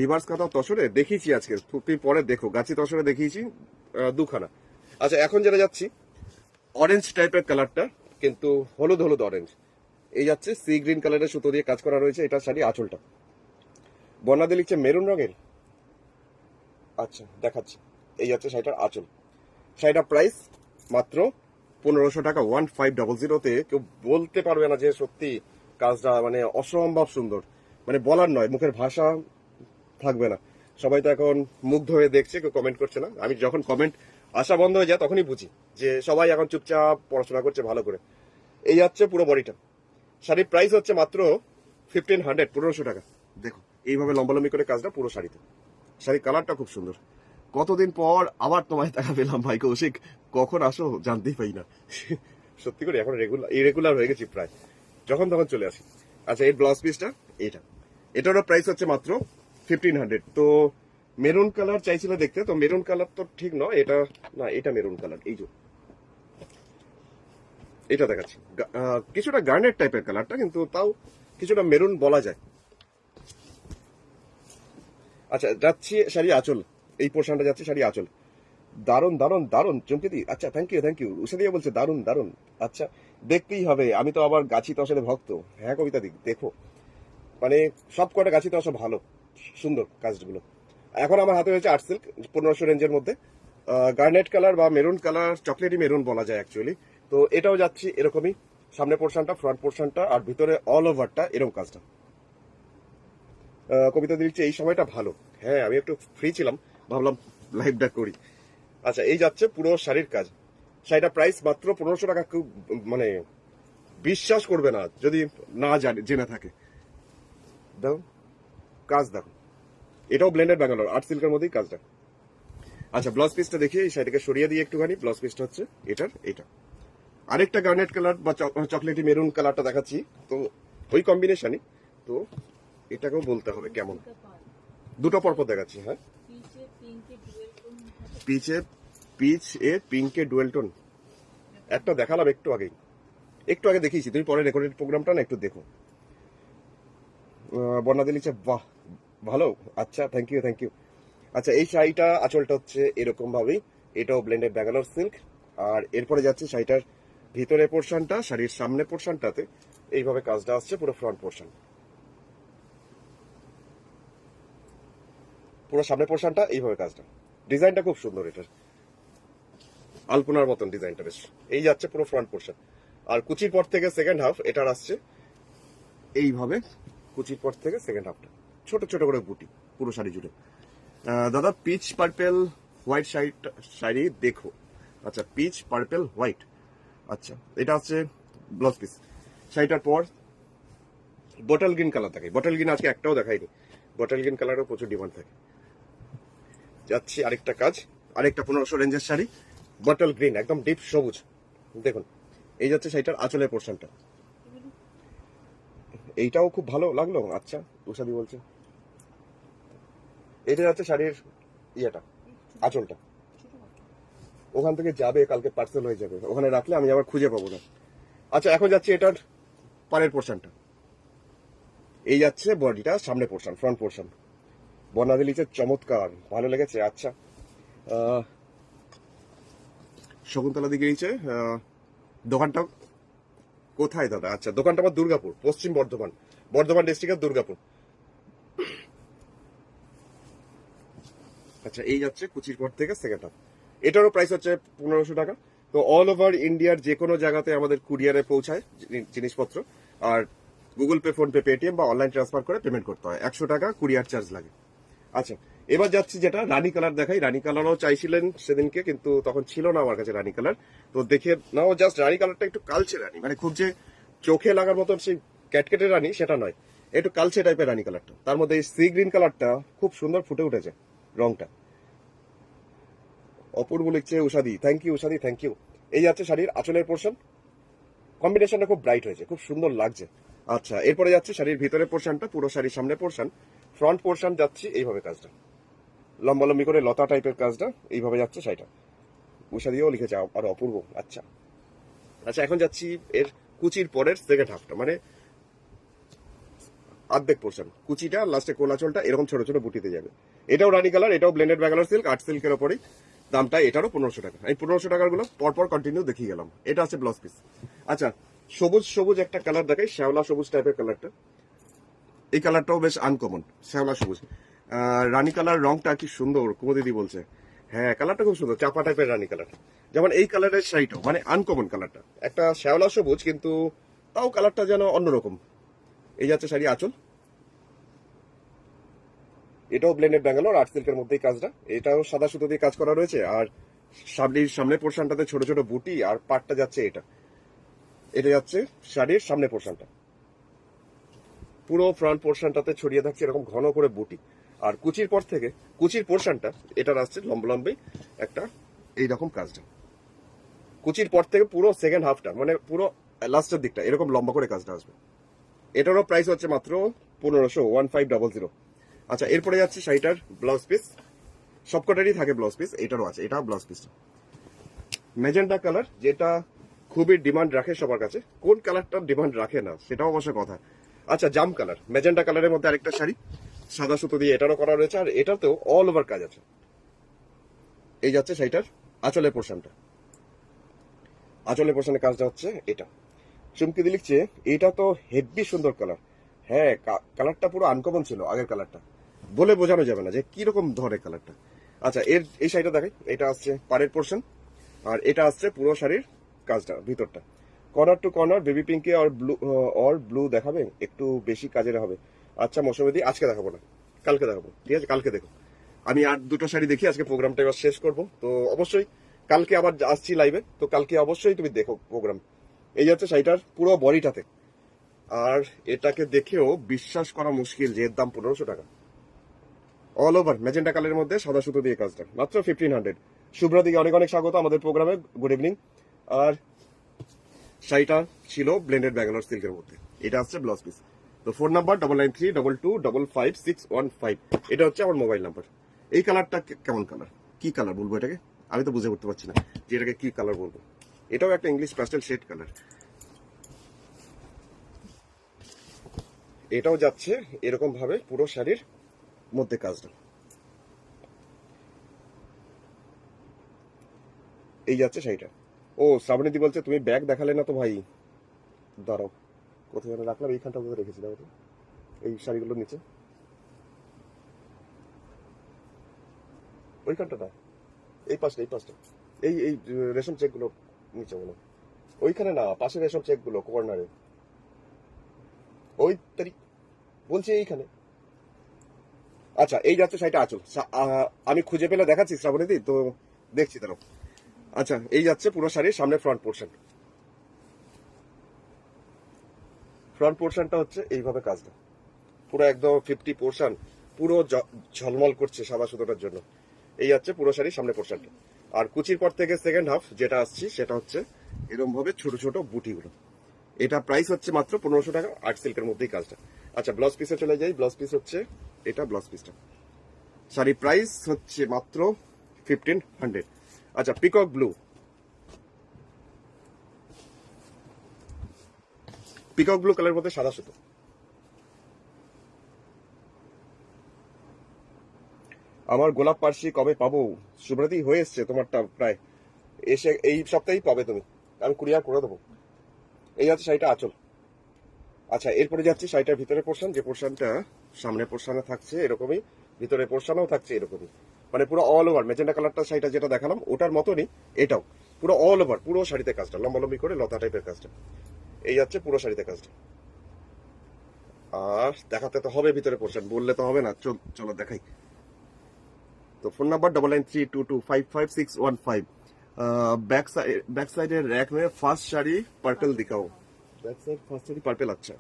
রিভার্স কাঁথা তসরে দেখিয়েছি আজকে, তুমি পরে দেখো। গাছি তসরে দেখিয়েছি দুখানা। আচ্ছা, এখন যেটা যাচ্ছি অরেঞ্জ টাইপের কালারটা, কিন্তু হলুদ হলুদ অরেঞ্জ। এই যাচ্ছে সি গ্রিন কালারের সুতো দিয়ে কাজ করা রয়েছে। এটা শাড়ি আঁচলটা। বর্ণাদি লিখছে মেরুন রঙের। আচ্ছা দেখাচ্ছি, এই যাচ্ছে শাড়িটার আঁচল। শাড়িটার প্রাইস মাত্র 1500 টাকা। 1500-তে কেউ বলতে পারবে না যে সত্যি কাজটা মানে অসম্ভব সুন্দর, মানে বলার নয়, মুখের ভাষা থাকবে না। সবাই তো এখন মুগ্ধ হয়ে দেখছে, কেউ কমেন্ট করছে না। আমি যখন কমেন্ট আসা বন্ধ হয়ে যায় তখনই বুঝি যে সবাই এখন চুপচাপ পড়াশোনা করছে ভালো করে। এই যাচ্ছে পুরো বডিটা। শাড়ির প্রাইস হচ্ছে মাত্র 1500 টাকা। দেখো এইভাবে লম্বালম্বি করে কাজটা পুরো শাড়িতে। শাড়ির কালারটা খুব সুন্দর। কতদিন পর আবার তোমায় দেখা পেলাম ভাই কৌশিক, কখন আসো জানতেই পাই না। সত্যি করে এখন ইরেগুলার হয়ে গেছি প্রায়, যখন তখন চলে আসি। আচ্ছা, এই ব্লাউজ পিসটা এটা, এটারও প্রাইস হচ্ছে মাত্র 1500। তো মেরুন কালার চাইছিল দেখতে, তো মেরুন কালার তো ঠিক নয় এটা, না এটা মেরুন কালার। এই যে এটা দেখাচ্ছি, কিছুটা গার্নেট টাইপের কালারটা, কিন্তু তাও কিছুটা মেরুন বলা যায়। আচ্ছা, যাচ্ছি শাড়ি আঁচল। এই পোর্শনটা যাচ্ছে শাড়ি আঁচল। দারুন দারুন দারুন চমকেদি। আচ্ছা, থ্যাংক ইউ উষা দিয়ে বলছে দারুন দারুন। আচ্ছা, দেখতেই হবে, আমি তো আবার গাছি তসের ভক্ত। হ্যাঁ কবিতা দি, দেখো মানে সব কটা গাছি তসা ভালো, সুন্দর কাজগুলো। এখন আমার হাতে হয়েছে আর্ট সিল্ক 1500 রেঞ্জের মধ্যে। গার্নেট কালার বা মেরুন কালার, চকলেটি মেরুন বলা যায় অ্যাকচুয়ালি। তো এটাও যাচ্ছি এরকমই, সামনে পোর্শনটা, ফ্রন্ট পোর্শনটা, আর ভিতরে অল ওভারটা এরকম কাজটা। কবিতা দিচ্ছে এই সময়টা ভালো। হ্যাঁ, আমি একটু ফ্রি ছিলাম, ভাবলাম লাইভটা করি। আচ্ছা, এই যাচ্ছে পুরো শাড়ির কাজ। শাড়িটা প্রাইস মাত্র 1500 টাকা। কেউ মানে বিশ্বাস করবে না যদি না জেনে থাকে। দেখো কাজ, দেখো এটাও ব্লেন্ডেড ব্যাঙ্গালোর আর্ট সিল্কের মধ্যেই কাজটা। আচ্ছা, ব্লাউজ পিসটা দেখি, এই শাড়িটাকে সরিয়ে দিয়ে একটুখানি। ব্লাউজ পিসটা হচ্ছে এটা আরেকটা গার্নেট কালার বা চকলেটি মেরুন কালারটা দেখাচ্ছি, তো ওই কম্বিনেশনই। তো এটাকেও বলতে হবে কেমন। দুটো পরপর দেখাচ্ছি। হ্যাঁ, পিচ এ পিঙ্কে ডুয়েল টোন একটা দেখালাম একটু আগে দেখিয়েছি, তুমি পরে রেকর্ডেড প্রোগ্রামটা না একটু দেখো। বর্ণাদি লিখছে বাহ ভালো। আচ্ছা, থ্যাংক ইউ। আচ্ছা, এই শাড়িটা আঁচলটা হচ্ছে এরকম ভাবেই, এটাও ব্লেন্ডেড ব্যাঙ্গালোর সিল্ক। আর এরপরে যাচ্ছে শাড়িটার ভিতরে পোর্শনটা, শাড়ির সামনে পোর্শনটাতে এইভাবে কাজটা আসছে, পুরো ফ্রন্ট পোর্শন, পুরো সামনে পোর্শনটা এইভাবে কাজটা। ডিজাইনটা খুব সুন্দর, এটার আলপনার মতন ডিজাইনটা বেশ। এই যাচ্ছে পুরো ফ্রন্ট পোর্শন। আর কুচির পর থেকে সেকেন্ড হাফ এটার আসছে এইভাবে, কুচির পর থেকে সেকেন্ড হাফটা ছোট ছোট করে বুটি পুরো শাড়ি জুড়ে। দাদা পিচ পার্পেল হোয়াইট শাড়ি দেখো। আচ্ছা, পিচ পার্পেল হোয়াইট। আচ্ছা, এটা হচ্ছে ব্লাউজ পিস। শাড়িটার পর বটল গ্রিন কালার থাকে। বটল গ্রিন আজকে একটাও দেখাইনি, বটল গ্রিন কালারও প্রচুর ডিমান্ড থাকে। যাচ্ছি আরেকটা কাজ। আরেকটা 1500 রেঞ্জের শাড়ি, বটল গ্রিন, একদম ডিপ সবুজ। দেখুন, এই যাচ্ছে শাড়িটার আঁচলের পোর্শনটা। এইটাও খুব ভালো লাগলো। আচ্ছা, উষাদি বলছে এটা যাচ্ছে শাড়ির ইয়েটা, আঁচলটা। ওখান থেকে যাবে, কালকে পার্সেল হয়ে যাবে, ওখানে রাখলে আমি আবার খুঁজে পাবো না। আচ্ছা, এখন যাচ্ছে এটার পাড়ের পোর্শনটা। এই যাচ্ছে বডিটা, সামনে পোর্শন, ফ্রন্ট পোর্শন। বর্ণালী লিচে চমৎকার, ভালো লেগেছে। আচ্ছা, শকুন্তলা দিকে নিচে দোকানটা কোথায় দাদা? আচ্ছা, দোকানটা আমার দুর্গাপুর, পশ্চিম বর্ধমান, বর্ধমান ডিস্ট্রিক্টের দুর্গাপুর। আচ্ছা, এই যাচ্ছে কুচির পর থেকে সেকেন্ড হাফ। এটারও প্রাইস হচ্ছে 1500 টাকা। তো অল ওভার ইন্ডিয়ার যে কোনো জায়গাতে আমাদের কুরিয়ারে পৌঁছায় জিনিসপত্র। আর Google Pay, PhonePe, Paytm বা অনলাইন ট্রান্সফার করে পেমেন্ট করতে হয়। 100 টাকা কুরিয়ার চার্জ লাগে। আচ্ছা, এবার যাচ্ছি যেটা রানী কালার দেখাই। রানী কালারও চাইছিলেন সেদিনকে, কিন্তু তখন ছিল না আমার কাছে রানী কালার। তো দেখে নাও, জাস্ট রানী কালারটা একটু কালচে রানী, মানে খুব যে চোখে লাগার মতন সেই ক্যাটকেটে রানী সেটা নয়, একটু কালচে টাইপের রানী কালারটা। তার মধ্যে এই সি গ্রিন কালারটা খুব সুন্দর ফুটে উঠেছে রংটা। অপূর্ব লিখছে উষাদি, থ্যাংক ইউ উষাদি, থ্যাংক ইউ। এই যাচ্ছে শাড়ির আঁচলের পোর্শন, কম্বিনেশনটা খুব ব্রাইট হয়েছে, খুব সুন্দর লাগছে। আচ্ছা, এরপরে যাচ্ছে শাড়ির ভিতরের পোর্শনটা, পুরো শাড়ির সামনে পোর্শন, ফ্রন্ট পোর্শন যাচ্ছে এইভাবে কাজটা, লম্বালম্বি করে লতা টাইপের কাজটা এইভাবে যাচ্ছে শাড়িটা। উষাদিও লিখেছে আর অপূর্ব। আচ্ছা আচ্ছা, এখন যাচ্ছি এর কুচির পরের সেকেন্ড হাফটা, মানে অর্ধেক পোর্শন, কুচিটা লাস্টে কোলাচলটা এরকম ছোট ছোট বুটিতে যাবে। এটাও রানী কালার, এটাও ব্লেন্ডেড ব্যাঙ্গালোর সিল্ক, আর্ট সিল্কের ওপরেই। দামটা এটারও 1500 টাকা। এই 1500 টাকার গুলো পরপর কন্টিনিউ দেখিয়ে গেলাম। এটা আছে ব্লাউজ পিস। আচ্ছা, সবুজ সবুজ একটা কালার দেখাই, শ্যাওলা সবুজ টাইপের কালারটা। এই কালারটাও বেশ আনকমন, শ্যাওলা সবুজ। রানী কালার রংটা কি সুন্দর, কুমদিদি বলছে। হ্যাঁ, কালারটা খুব সুন্দর, চাপা টাইপের রানী কালার। যেমন এই কালারের শাড়িটাও মানে আনকমন কালারটা, একটা শ্যাওলা সবুজ, কিন্তু তাও কালারটা যেন অন্যরকম। এই যাচ্ছে শাড়ি আঁচল, এটাও ব্লেন্ডেড ব্যাঙ্গালোর আর্ট সিল্কের মধ্যেই কাজটা। এটাও সাদা সুতো দিয়ে কাজ করা রয়েছে। আর সামনের পোর্শনটাতে ছোট ছোট বুটি, আর পাটটা যাচ্ছে এটা। এটা যাচ্ছে শাড়ির সামনে পোর্শনটা, পুরো ফ্রন্ট পোর্শনটাতে ছড়িয়ে থাকছে এরকম ঘন করে বুটি। আর কুচির পর থেকে কুচির পোর্শনটা এটার আসছে লম্বে একটা এইরকম কাজটা। কুচির পর থেকে পুরো সেকেন্ড হাফটা, মানে পুরো লাস্টের দিকটা এরকম লম্বা করে কাজটা আসবে। এটারও প্রাইস হচ্ছে মাত্র 1500। আচ্ছা, এরপরে যাচ্ছে শাড়িটার ব্লাউজ পিস। সবকটারই থাকে ব্লাউজ পিস, এটারও আছে, এটা ব্লাউজ পিস। ম্যাজেন্টা কালার, যেটা খুবই ডিমান্ড রাখে সবার কাছে। কোন কালারটার ডিমান্ড রাখে না সেটাও অবশ্য কথা। আচ্ছা, জাম কালার, ম্যাজেন্টা কালারের মধ্যে আরেকটা শাড়ি, সাদা সুতো দিয়ে এটারও করা রয়েছে। আর এটাতেও অল ওভার কাজ আছে। এই যাচ্ছে শাড়িটার আঁচলের পোর্শনটা, আঁচলের পোর্শনের কাজটা হচ্ছে এটা। চুমকিদি লিখছে এটা তো হেভি সুন্দর কালার। হ্যাঁ, কালারটা পুরো আনকমন ছিল আগের কালারটা, বলে বোঝানো যাবে না যে কিরকম ধরে কালারটা। আচ্ছা, এই শাড়িটা দেখাই। এটা আসছে পাড়ের পোর্শন, আর এটা আসছে পুরো শাড়ির কাজটা ভিতরটা। কর্নার টু কর্নার বেবি পিঙ্কে আর ব্লু দেখাবে, একটু বেশি কাজের হবে। আচ্ছা মৌসুমীদি, আজকে দেখাবো না, কালকে দেখাবো, ঠিক আছে? কালকে দেখো, আমি আর দুটো শাড়ি দেখি, আজকে প্রোগ্রামটা এবার শেষ করবো। তো অবশ্যই কালকে আবার আসছি লাইভে, তো কালকে অবশ্যই তুমি দেখো প্রোগ্রাম। এই যাচ্ছে শাড়িটার পুরো বডিটাতে। আর এটাকে দেখেও বিশ্বাস করা মুশকিল যে এর দাম 1500 টাকা। অল ওভার ম্যাজেন্টা কালারের মধ্যে সাদা সুতো দিয়ে কাজটা, মাত্র 1500। শুভ্রা দিকে অনেক অনেক স্বাগত আমাদের প্রোগ্রামে, গুড ইভিনিং। আর শাড়িটা ছিল ব্লেন্ডেড ব্যাঙ্গালোর সিল্কের মধ্যে। এটা আসছে ব্লাউজ পিস। তো 4 নাম্বার 9932255515, এটা হচ্ছে আমার মোবাইল নাম্বার। এই কালারটা কেমন কালার, কি কালার বলবো এটাকে, আমি তো বুঝে উঠতে পারছি না যে এটাকে কি কালার বলবো। এটাও একটা ইংলিশ প্যাস্টেল শেড কালার। এটাও যাচ্ছে এরকম ভাবে পুরো শাড়ির মধ্যে কাজটা। এই যাচ্ছে শাড়িটা। ও, শ্রাবণীদি বলছে তুমি ব্যাগ দেখালে না তো ভাই। দাঁড়াও, কোথায় যেন রাখলাম, এইখানটা কোথায় রেখেছি, দেখো তো। এই শাড়িগুলোর নিচে, ওইখানটা না, এই পাশটা, এই পাশটা, এই রেশম চেক গুলো নিচে মনে হয়। ওইখানে না, পাশে রেশম চেক গুলো কর্নারে, ওই তারিখ বলছি এইখানে। আচ্ছা, এই যাচ্ছে শাড়িটা আঁচল। আমি খুঁজে পেলে দেখাচ্ছি শ্রাবণীদি, তো দেখছি তারও। আচ্ছা, এই যাচ্ছে পুরো শাড়ির সামনে ফ্রন্ট পোর্শন। ফ্রন্ট পোর্শনটা হচ্ছে এইভাবে কাজটা, পুরো একদম 50 পোর্শন, পুরো ঝলমল করছে সাদা সুতোটার জন্য। এই হচ্ছে পুরো শাড়ির সামনে পোর্শনটা। আর কুচির পর থেকে সেকেন্ড হাফ যেটা আসছে সেটা হচ্ছে এরকম ভাবে ছোট ছোট বুটিগুলো। এটা প্রাইস হচ্ছে মাত্র 1500 টাকা, আর্ট সিল্কের মধ্যেই কাজটা। আচ্ছা ব্লাউজ পিসে চলে যাই। ব্লাউজ পিস হচ্ছে এটা, ব্লাউজ পিসটা শাড়ি প্রাইস হচ্ছে মাত্র 1500। আচ্ছা পিকক ব্লু, পিকক ব্লু কালারের মধ্যে সাদা সুতো। আমার গোলাপ পার্সি কবে পাবো? শুভ্রতি হয়ে এসছে তোমারটা প্রায়, এসে এই সপ্তাহেই পাবে তুমি, আমি কুরিয়ার করে দেবো। এই হচ্ছে শাড়িটা আঁচল। আচ্ছা এরপরে যাচ্ছি শাড়িটার ভিতরে পোর্শন, যে পোর্শনটা সামনে পোর্শনে থাকছে এরকমই, ভিতরে পোর্শনেও থাকছে এরকমই, মানে পুরো অল ওভার মেজেন্ডা কালারটা শাড়িটা যেটা দেখালাম ওটার মতনই এটাও পুরো অল ওভার, পুরো শাড়িতে কাজটা লম্বালম্বি করে লতা টাইপের কাজটা। এই হচ্ছে পুরো শাড়িতে কাজটা। আর দেখাতে তো হবে ভিতরে পোর্শন, বললে তো হবে না, চলো দেখাই। তো phone number 9932255615। Back side rack में फर्स्ट साड़ी पर्पल दिखाओ। Back side first sari purple, अच्छा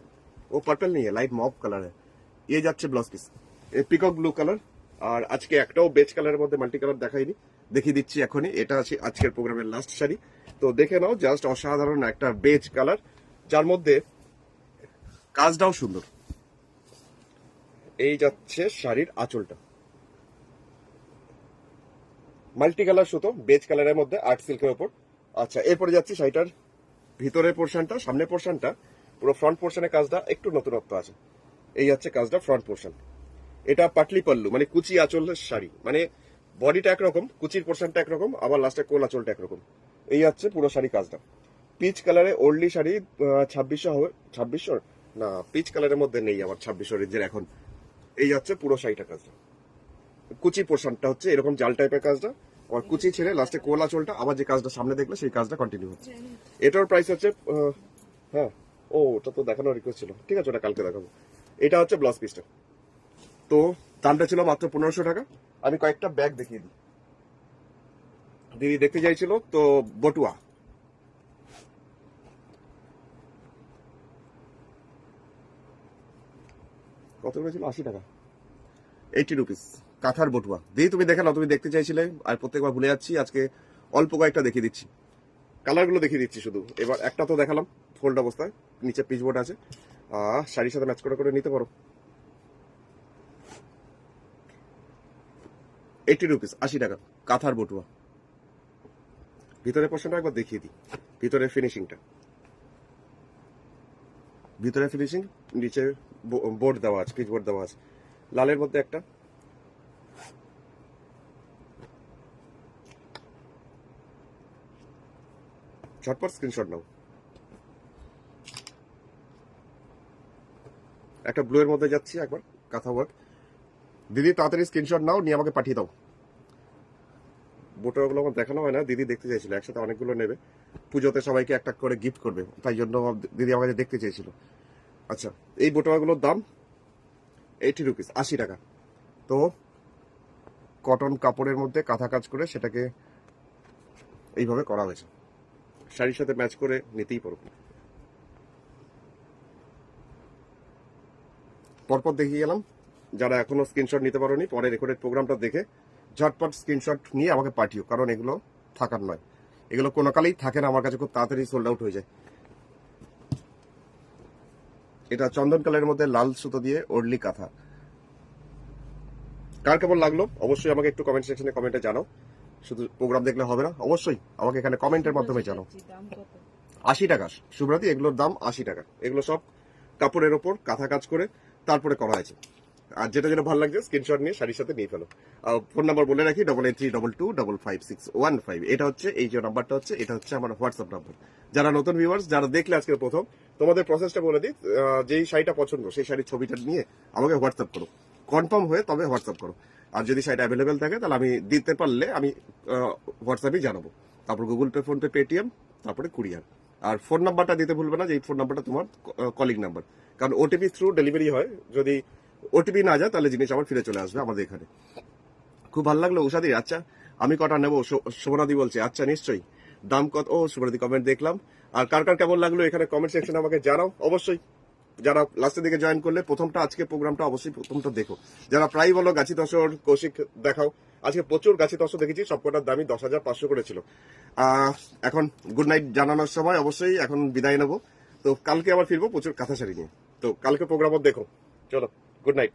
वो पर्पल नहीं है, लाइट मॉव কালার है। এই যাচ্ছে ব্লাউজ পিস, এই পিকক ব্লু কালার। আর আজকে একটাও বেজ কালারের মধ্যে মাল্টি কালার দেখাইনি, দেখিয়ে দিচ্ছি এখনই। এটা আছে আজকের প্রোগ্রামের লাস্ট শাড়ি, তো দেখে নাও। জাস্ট অসাধারণ একটা বেজ কালার, যার মধ্যে কাজটাও সুন্দর। এই যাচ্ছে শাড়ির আঁচলটা, মাল্টি কালার সুতো বেজ কালারের মধ্যে আর্ট সিল্কের উপর। আচ্ছা এরপরে যাচ্ছি শাড়িটার ভিতরের পোর্শনটা, সামনে পোর্শনটা পুরো ফ্রন্ট পোর্শনের কাজটা একটু নতুনত্ব আছে। এই হচ্ছে কাজটা ফ্রন্ট পোর্শন। এটা পাটলি পাল্লু, মানে কুচি আঁচলের শাড়ি, মানে বডিটা একরকম, কুচির পোর্শনটা একরকম, আবার লাস্টে কোল আঁচলটা একরকম। এই হচ্ছে পুরো শাড়ি কাজটা। পিচ কালারে ওল্ডলি শাড়ি 2600 হবে, 2600 না পিচ কালারের মধ্যে নেই আবার 2600 রেঞ্জের এখন। এই হচ্ছে পুরো শাড়িটা কাজটা। কুচি পোর্শনটা হচ্ছে এরকম জাল টাইপের কাজটা, আর কুচি ছেড়ে লাস্টে কোলা চোলটা আবার যে কাজটা সামনে দেখলে সেই কাজটা কন্টিনিউ হচ্ছে। এটার প্রাইস হচ্ছে হ্যাঁ ও ওটা তো দেখানোর রিকোয়েস্ট ছিল, ঠিক আছে ওটা কালকে দেখাবো। এটা হচ্ছে ব্লাউজ পিসটা। তো দামটা ছিল মাত্র 1500 টাকা। আমি কয়েকটা ব্যাগ দেখিয়ে দিই, দিদি দেখতে চাইছিল তো। বটুয়া কত করে ছিল? 80 টাকা, 80 রুপিস। কাঁথার বটুয়া দিদি তুমি দেখে নাও, তুমি দেখতে চাইছিলে আর প্রত্যেকবার ভুলে যাচ্ছি, আজকে অল্প কয়েকটা দেখিয়ে দিচ্ছি, কালারগুলো দেখিয়ে দিচ্ছি শুধু। এবার একটা তো দেখালাম ফোল্ড অবস্থায়, নিচে পিচ বোর্ড আছে, শাড়ির সাথে ম্যাচ করে নিতে পারো। 80 রুপিস, 80 টাকা কাঁথার বটুয়া। ভিতরের পোর্শনটা একবার দেখিয়ে দিই, ভিতরের ফিনিশিংটা, ভিতরে ফিনিশিং, নিচে বোর্ড দেওয়া আছে, পিচ বোর্ড দেওয়া আছে লালের মধ্যে একটা। ঝটপট স্ক্রিনশট নাও। একটা ব্লু এর মধ্যে যাচ্ছি একবার, কাঁথা ওয়ার্ক। দিদি তাড়াতাড়ি স্ক্রিনশট নাও, নিয়ে আমাকে পাঠিয়ে দাও। বোটাগুলো আমার দেখানো হয় না, দিদি দেখতে চাইছিল, একসাথে অনেকগুলো নেবে, পুজোতে সবাইকে একটা করে গিফট করবে, তাই জন্য দিদি আমাকে দেখতে চেয়েছিল। আচ্ছা এই বোটাগুলোর দাম 80 রুপিস, 80 টাকা। তো কটন কাপড়ের মধ্যে কাঁথা কাজ করে সেটাকে এইভাবে করা হয়েছে, শাড়ির সাথে ম্যাচ করে নিতেই পারবো। পরপর দেখিয়ে গেলাম, যারা এখনো স্ক্রিনশট নিতে পারোনি পরে রেকর্ডেড প্রোগ্রামটা দেখে ঝটপট স্ক্রিনশট নিয়ে আমাকে পাঠিও, কারণ এগুলো থাকার নয়, এগুলো কোনো কালেই থাকে না, আমার কাছে খুব তাড়াতাড়ি সোল্ড আউট হয়ে যায়। এটা চন্দন কালারের মধ্যে লাল সুতো দিয়ে ওড়লি কাঁথা। কার কেমন লাগলো অবশ্যই আমাকে একটু কমেন্ট সেকশনে কমেন্টে জানাও, শুধু প্রোগ্রাম দেখলে হবে না, অবশ্যই আমাকে এখানে কমেন্টের মাধ্যমে জানাও। 80 টাকা শুভ্রাতি, এগুলোর দাম 80 টাকা। এগুলো সব কাপড়ের ওপর কাঁথা কাজ করে তারপরে করা হয়েছে। আর যেটা যেটা ভালো লাগছে স্ক্রিনশট নিয়ে শাড়ির সাথে নিয়ে ফেলো। ফোন নাম্বার বলে রাখি 8832255615। এটা হচ্ছে এই যে নাম্বারটা হচ্ছে, এটা হচ্ছে আমার হোয়াটসঅ্যাপ নাম্বার। যারা নতুন ভিউয়ার্স, যারা দেখলে আজকে প্রথম, তোমাদের প্রসেসটা বলে দিই। যেই শাড়িটা পছন্দ সেই শাড়ির ছবিটা নিয়ে আমাকে হোয়াটসঅ্যাপ করো, কনফার্ম হয়ে তবে হোয়াটসঅ্যাপ করো। আর যদি শাড়িটা অ্যাভেলেবেল থাকে তাহলে আমি দিতে পারলে আমি হোয়াটসঅ্যাপেই জানাবো, তারপর Google Pay, PhonePe, Paytm, তারপরে কুরিয়ার। আর ফোন নাম্বারটা দিতে ভুলবে না, যে এই ফোন নাম্বারটা তোমার কলিং নাম্বার, কারণ ওটিপি থ্রু ডেলিভারি হয়, যদি ওটিপি না যায় তাহলে জিনিস আবার ফিরে চলে আসবে আমাদের এখানে। খুব ভালো লাগলো উষাদি। আচ্ছা আমি কটা নেবো? শোভনাদি বলছে আচ্ছা নিশ্চয়ই। দাম কত? ও শোভনাদি কমেন্ট দেখলাম। আর কার কার কেমন লাগলো এখানে কমেন্ট সেকশনে আমাকে জানাও অবশ্যই। যারা লাস্টের দিকে জয়েন করলে প্রথমটা, আজকে প্রোগ্রামটা অবশ্যই প্রথমটা দেখো। যারা প্রায় বলো গাছি দশর কৌশিক দেখাও, আজকে প্রচুর গাছে তসর দেখেছি, সবকটার দামই 10,500 করে ছিল। এখন গুড নাইট জানানোর সময় অবশ্যই এখন বিদায় নেবো। তো কালকে আবার ফিরবো প্রচুর কাঁথা শাড়ি নিয়ে। তো কালকে প্রোগ্রাম দেখো, চলো গুড নাইট।